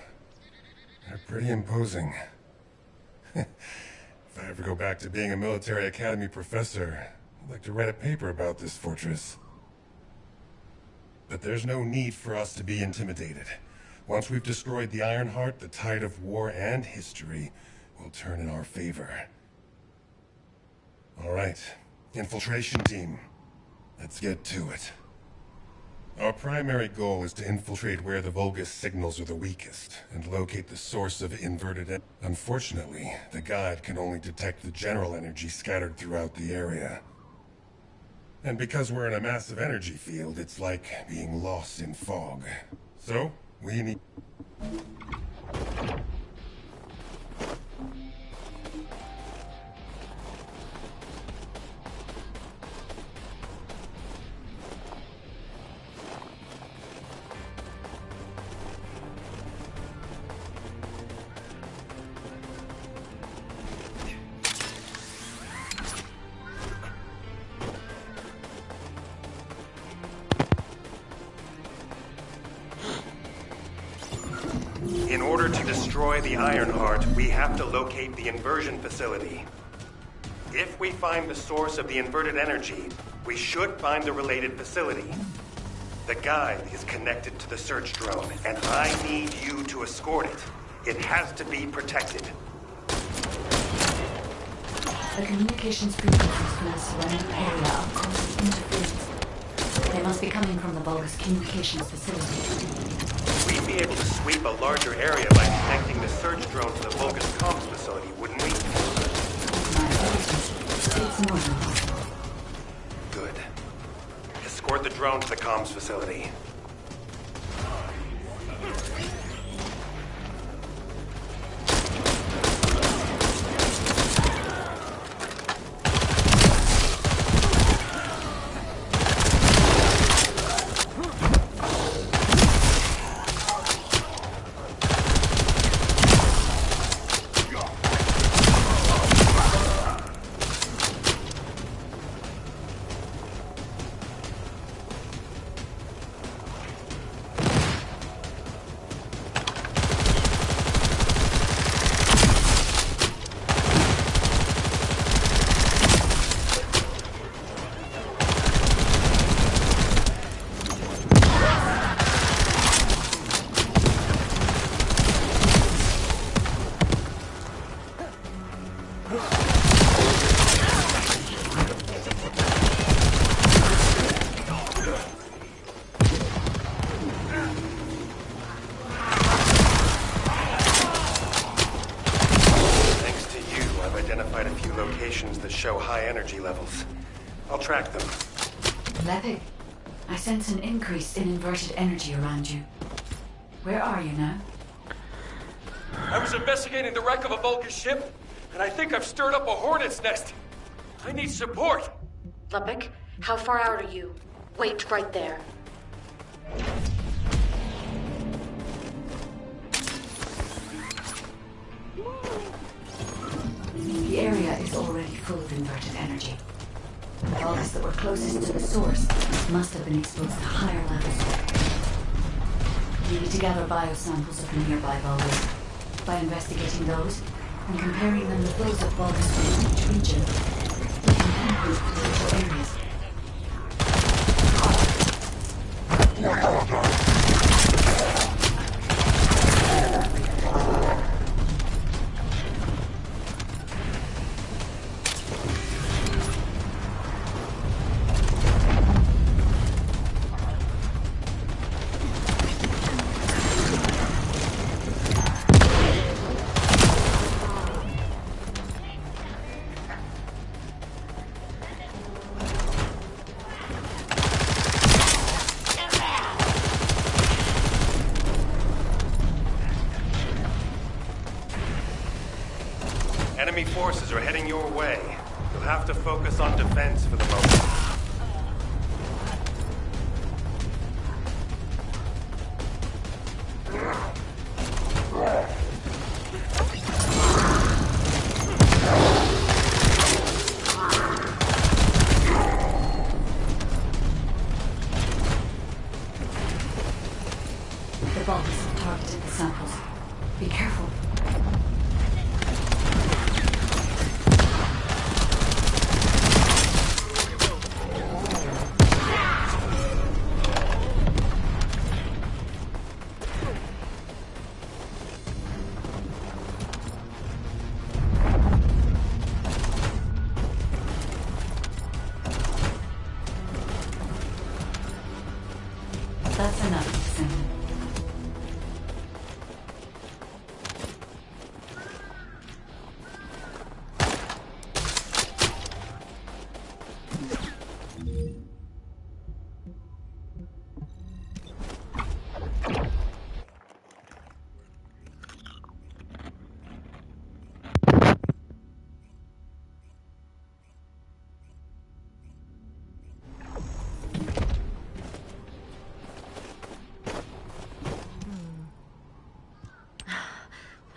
they're pretty imposing. If I ever go back to being a military academy professor, I'd like to write a paper about this fortress. But there's no need for us to be intimidated. Once we've destroyed the Ironheart, the tide of war and history will turn in our favor. All right, infiltration team, let's get to it. Our primary goal is to infiltrate where the Vulgus signals are the weakest, and locate the source of inverted Unfortunately, the guide can only detect the general energy scattered throughout the area. And because we're in a massive energy field, it's like being lost in fog. So, we need... In order to destroy the Ironheart, we have to locate the inversion facility. If we find the source of the inverted energy, we should find the related facility. The guide is connected to the search drone, and I need you to escort it. It has to be protected. The communications frequencies from the surrounding area are causing interference. They must be coming from the Vulgus communications facility. We'd be able to sweep a larger area by connecting the search drone to the Vulgus comms facility, wouldn't we? It's more than possible. Good. Escort the drone to the comms facility. locations that show high energy levels. I'll track them. Lepik, I sense an increase in inverted energy around you. Where are you now? I was investigating the wreck of a Vulcan ship, and I think I've stirred up a hornet's nest. I need support. Lepik, how far out are you? Wait right there. The area is already full of inverted energy. The Vulgus that were closest to the source must have been exposed to higher levels. We need to gather biosamples of the nearby Vulgus. By investigating those and comparing them with those of Vulgus from each region, we can pinpoint potential areas. Enemy forces are heading your way. You'll have to focus on defense for the moment. The Vulgus have targeted the samples. Be careful. That's enough, Descendant.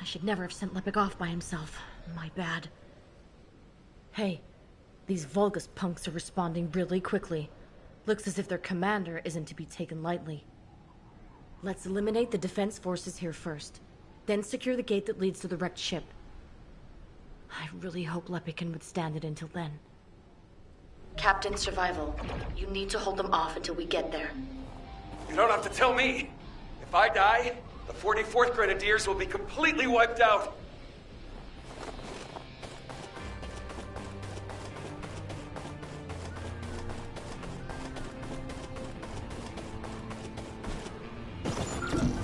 I should never have sent Lepik off by himself. My bad. Hey, these Vulgus punks are responding really quickly. Looks as if their commander isn't to be taken lightly. Let's eliminate the defense forces here first, then secure the gate that leads to the wrecked ship. I really hope Lepik can withstand it until then. Captain Survival, you need to hold them off until we get there. You don't have to tell me. If I die, the 44th Grenadiers will be completely wiped out.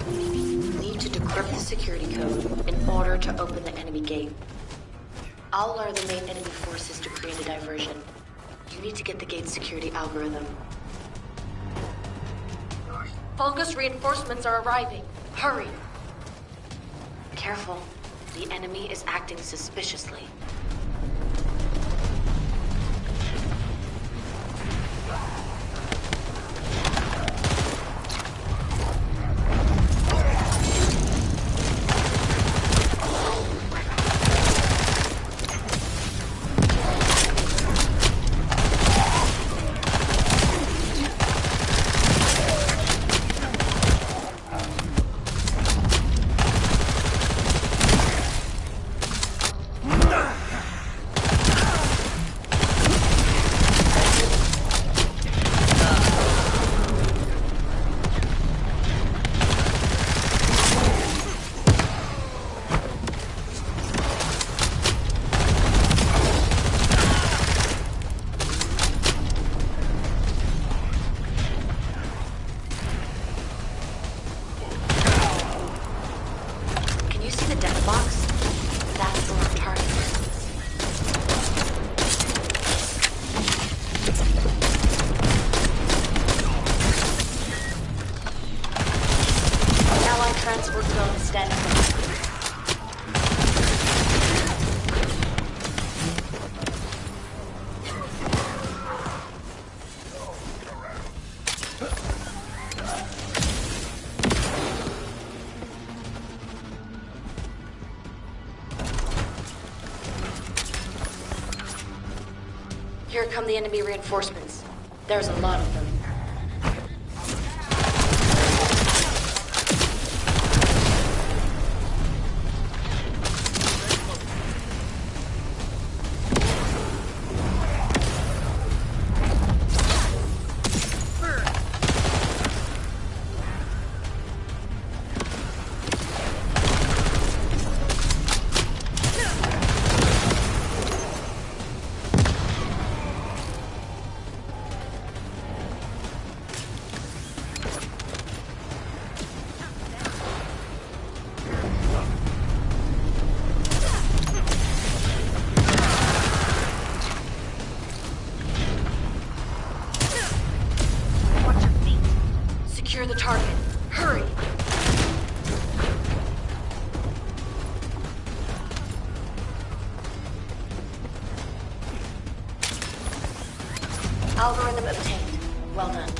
You need to decrypt the security code in order to open the enemy gate. I'll alert the main enemy forces to create a diversion. You need to get the gate's security algorithm. Vulgus reinforcements are arriving. Hurry! Careful. The enemy is acting suspiciously. Here come the enemy reinforcements. There's a lot of them. Secure the target. Hurry! Algorithm obtained. Well done.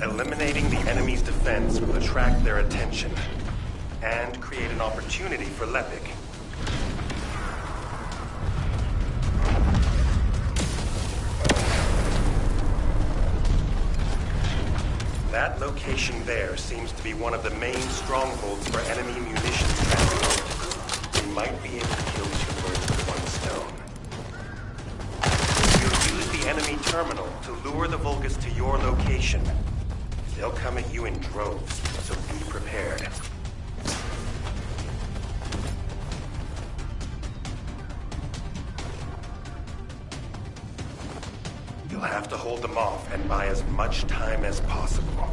Eliminating the enemy's defense will attract their attention and create an opportunity for Lepik. That location there seems to be one of the main strongholds for enemy munitions transport. We might be able to kill two birds with one stone. You'll use the enemy terminal to lure the Vulgus to your location. They'll come at you in droves, so be prepared. You'll have to hold them off and buy as much time as possible.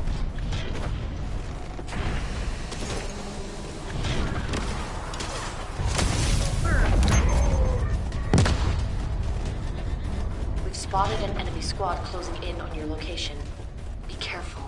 We've spotted an enemy squad closing in on your location. Be careful.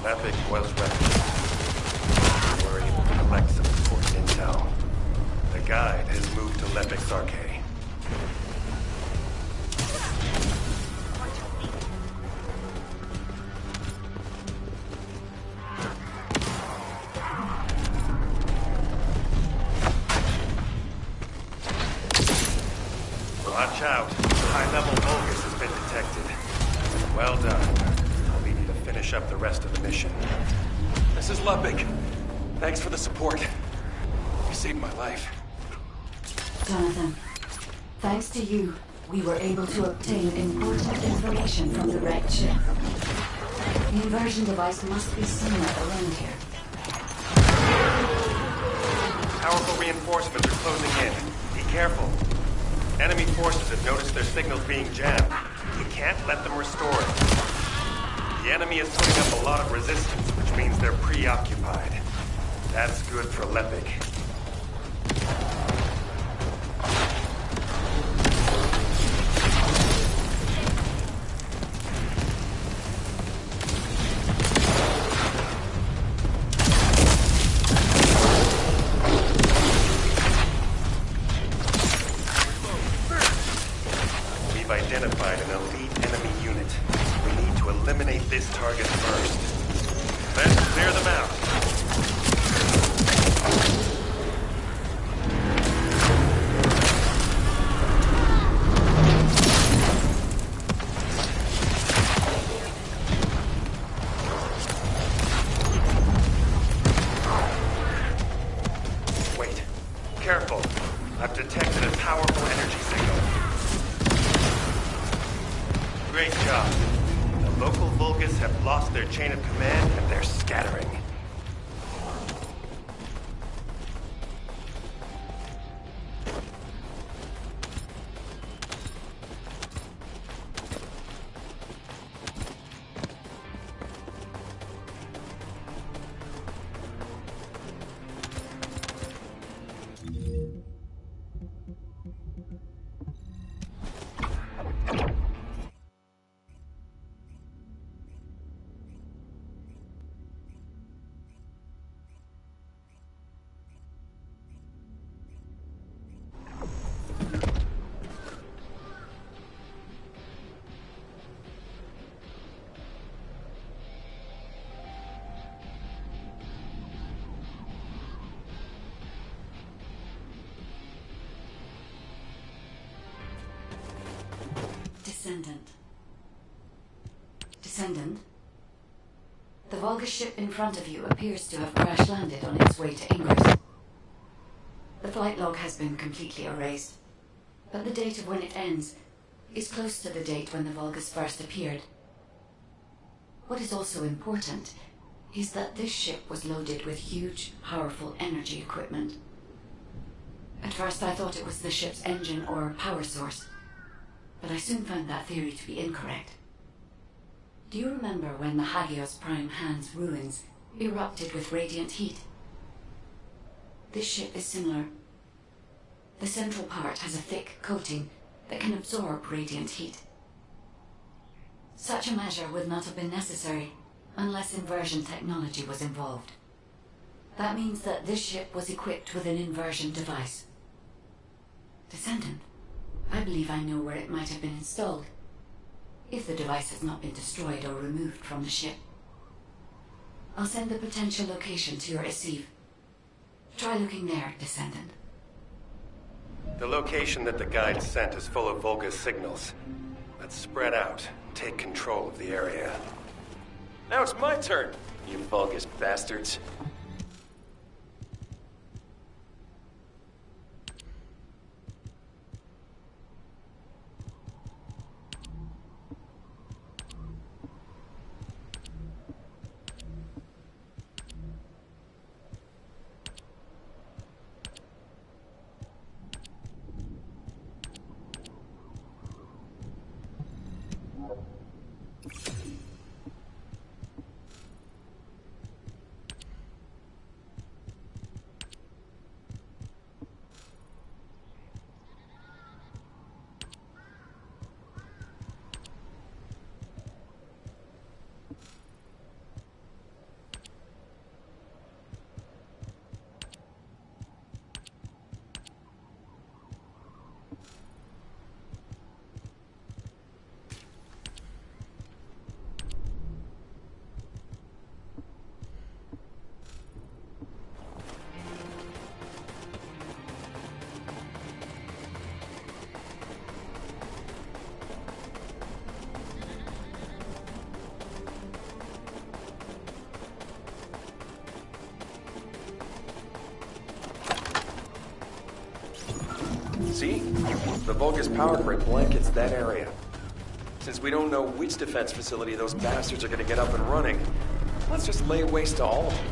Lepik was recognized. We were able to collect some important intel. The guide has moved to Lepik's arcade. Watch out. High-level Vulgus has been detected. Well done. I'll leave you to finish up the rest of the mission. This is Lepik. Thanks for the support. You saved my life. Jonathan, thanks to you, we were able to obtain important information from the wrecked ship. The inversion device must be somewhere around here. Powerful reinforcements are closing in. Be careful. Enemy forces have noticed their signals being jammed. You can't let them restore it. The enemy is putting up a lot of resistance, which means they're preoccupied. That's good for Lepik. Identified an elite enemy unit. We need to eliminate this target first. Let's clear them out. Wait. Careful. I've detected a powerful energy signal. Great job. The local Vulgus have lost their chain of command and they're scattering. Descendant? The Vulgus ship in front of you appears to have crash-landed on its way to Ingress. The flight log has been completely erased, but the date of when it ends is close to the date when the Vulgus first appeared. What is also important is that this ship was loaded with huge, powerful energy equipment. At first I thought it was the ship's engine or power source, but I soon found that theory to be incorrect. Do you remember when the Hagios Prime Hand's ruins erupted with radiant heat? This ship is similar. The central part has a thick coating that can absorb radiant heat. Such a measure would not have been necessary unless inversion technology was involved. That means that this ship was equipped with an inversion device. Descendant, I believe I know where it might have been installed, if the device has not been destroyed or removed from the ship. I'll send the potential location to your receive. Try looking there, Descendant. The location that the guide sent is full of Vulgus signals. Let's spread out, take control of the area. Now it's my turn, you Vulgus bastards. See? The Vulgus power grid blankets that area. Since we don't know which defense facility those bastards are gonna get up and running, let's just lay waste to all of them.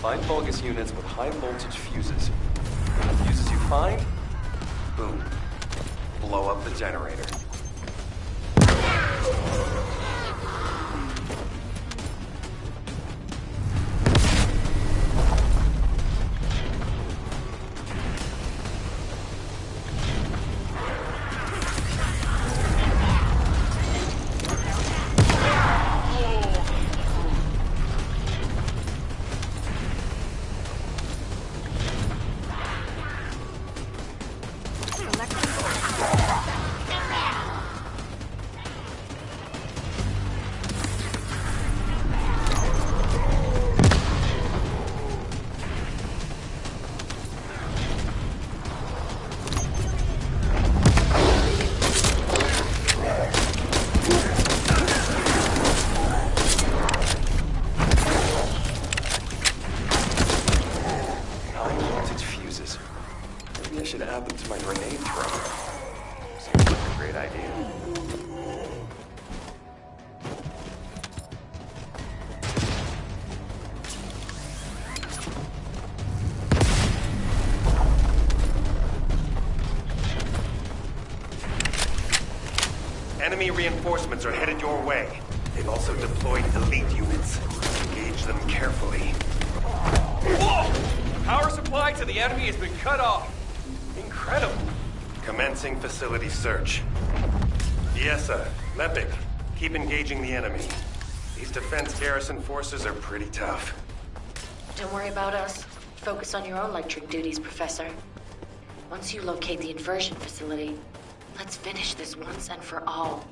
Find Vulgus units with high voltage fuses. The fuses you find, boom. Blow up the generator. Enemy reinforcements are headed your way. They've also deployed elite units. Engage them carefully. Whoa! Power supply to the enemy has been cut off. Incredible. Commencing facility search. Yesa, Lepic, keep engaging the enemy. These defense garrison forces are pretty tough. Don't worry about us. Focus on your own lecturing duties, Professor. Once you locate the inversion facility, let's finish this once and for all.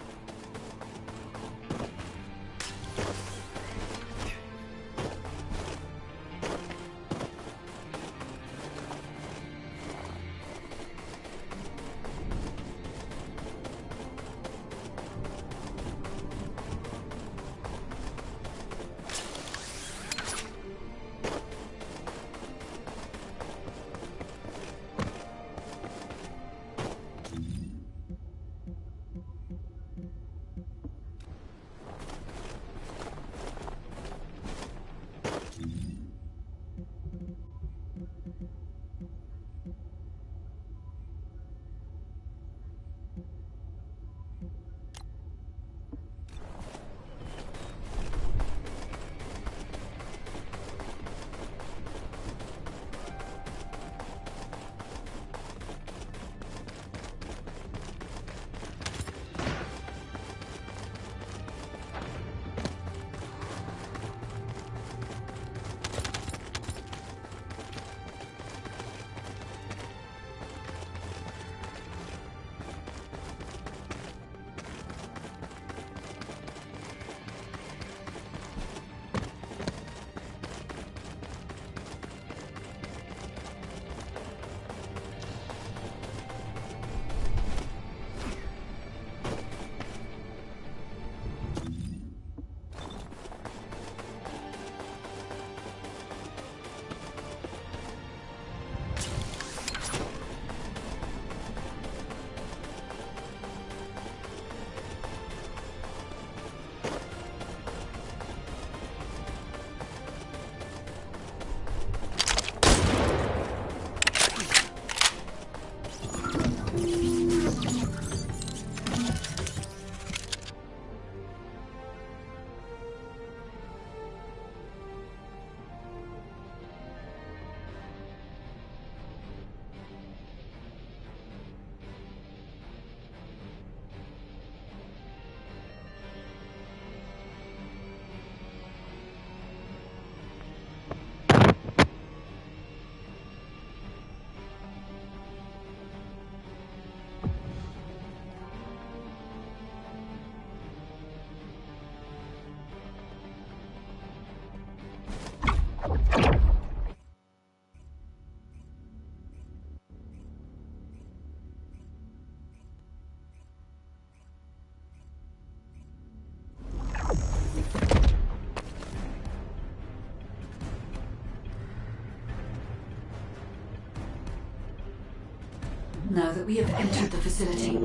Now that we have entered the facility,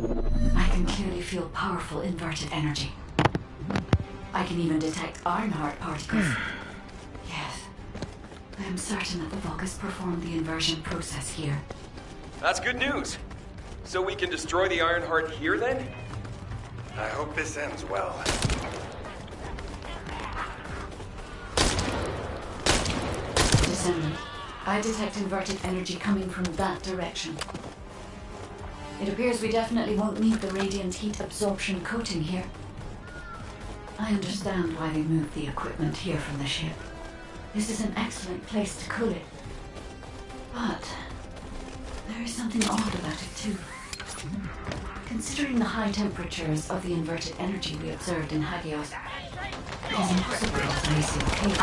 I can clearly feel powerful inverted energy. I can even detect Ironheart particles. Yes. I am certain that the Vulgus performed the inversion process here. That's good news. So we can destroy the Ironheart here then? I hope this ends well. Descendant, I detect inverted energy coming from that direction. It appears we definitely won't need the radiant heat absorption coating here. I understand why they moved the equipment here from the ship. This is an excellent place to cool it. But there is something odd about it too. Considering the high temperatures of the inverted energy we observed in Hagios, it is impossible to place a cable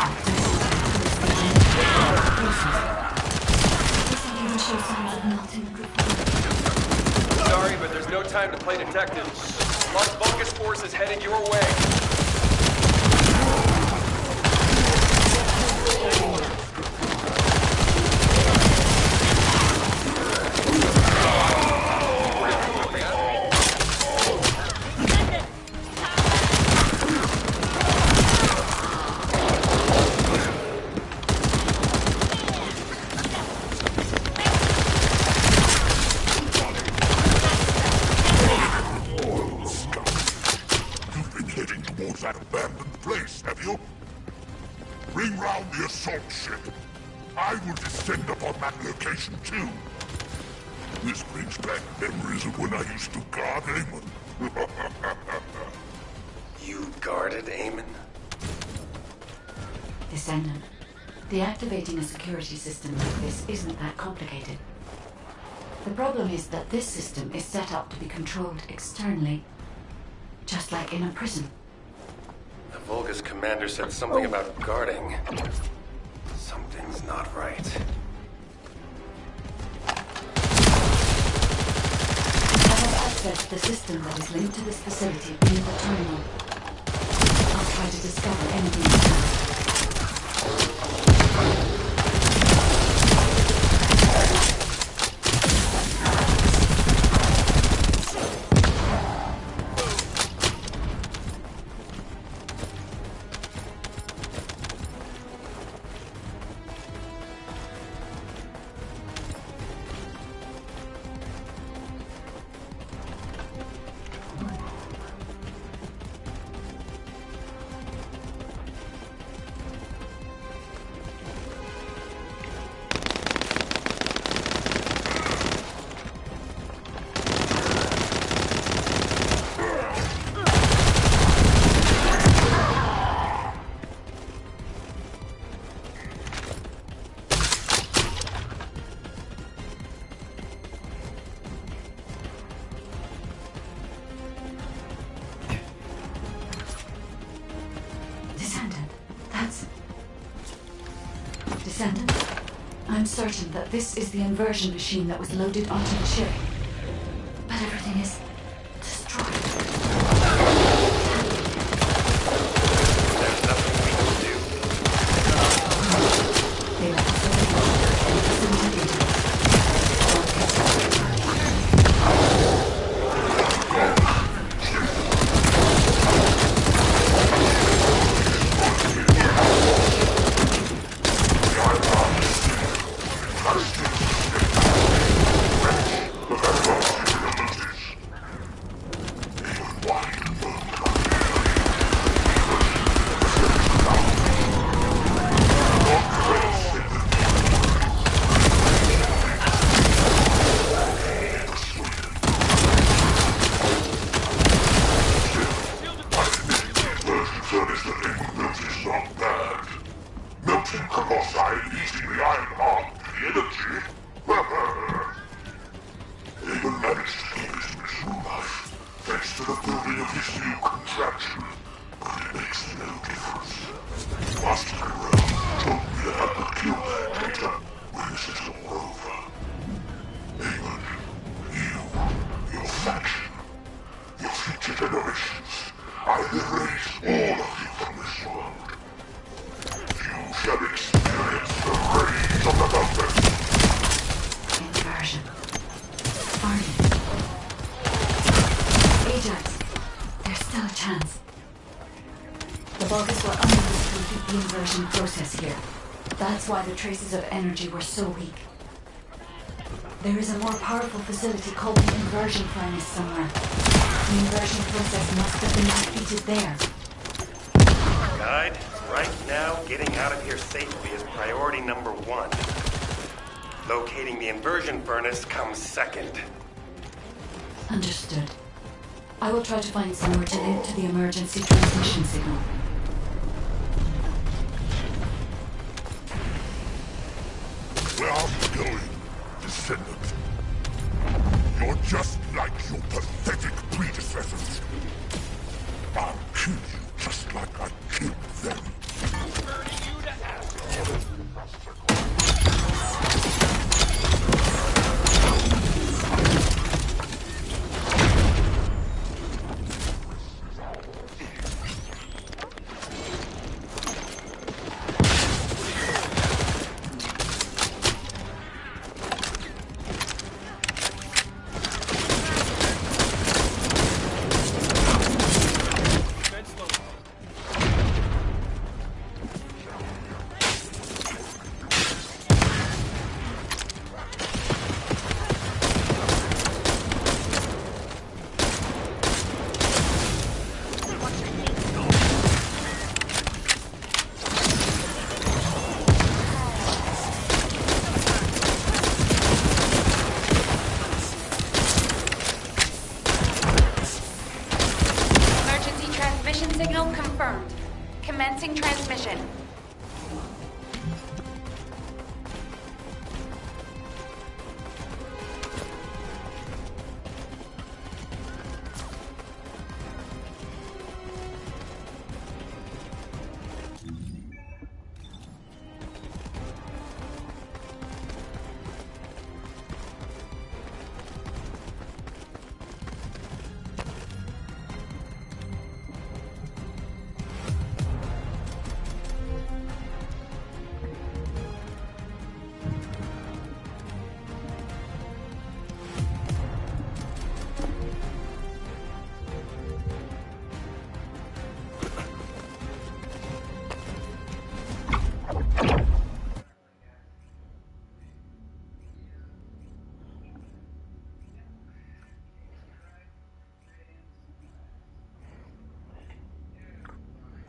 This doesn't even show signs of melting before. Sorry, but there's no time to play detective. Large Vulgus force is headed your way. Too. This brings back memories of when I used to guard Amon. You guarded Amon? Descendant, deactivating a security system like this isn't that complicated. The problem is that this system is set up to be controlled externally, just like in a prison. The Vulgus commander said something about guarding. Something's not right. Access the system that is linked to this facility in the terminal. I'll try to discover anything I can. Descendant, I'm certain that this is the inversion machine that was loaded onto the ship. But everything is destroyed. There's nothing we can do. They left us and disintegrated. That's why the traces of energy were so weak. There is a more powerful facility called the inversion furnace somewhere. The inversion process must have been defeated there. Guide, right now, getting out of here safely is priority number 1. Locating the inversion furnace comes second. Understood. I will try to find somewhere to link to the emergency transmission signal. Where are you going, Descendant? You're just like your pathetic predecessors. I'll kill you just like I killed them. Signal confirmed. Commencing transmission.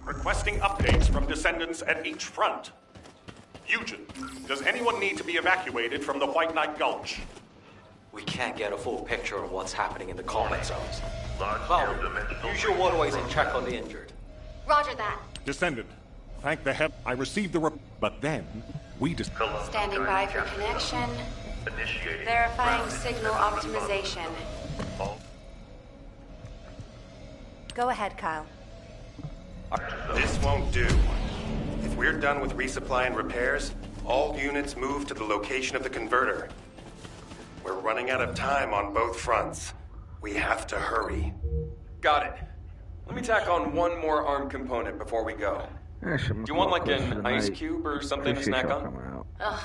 Requesting updates from Descendants at each front. Eugen, does anyone need to be evacuated from the White Knight Gulch? We can't get a full picture of what's happening in the combat zones. Well, use your waterways and check on the injured. Roger that. Descendant, thank the head. I received the but then we just Standing by for connection. Verifying signal optimization. Go ahead, Kyle. This won't do. If we're done with resupply and repairs, all units move to the location of the converter. We're running out of time on both fronts. We have to hurry. Got it. Let me tack on one more arm component before we go. Do you want like an ice cube or something to snack on? Ugh,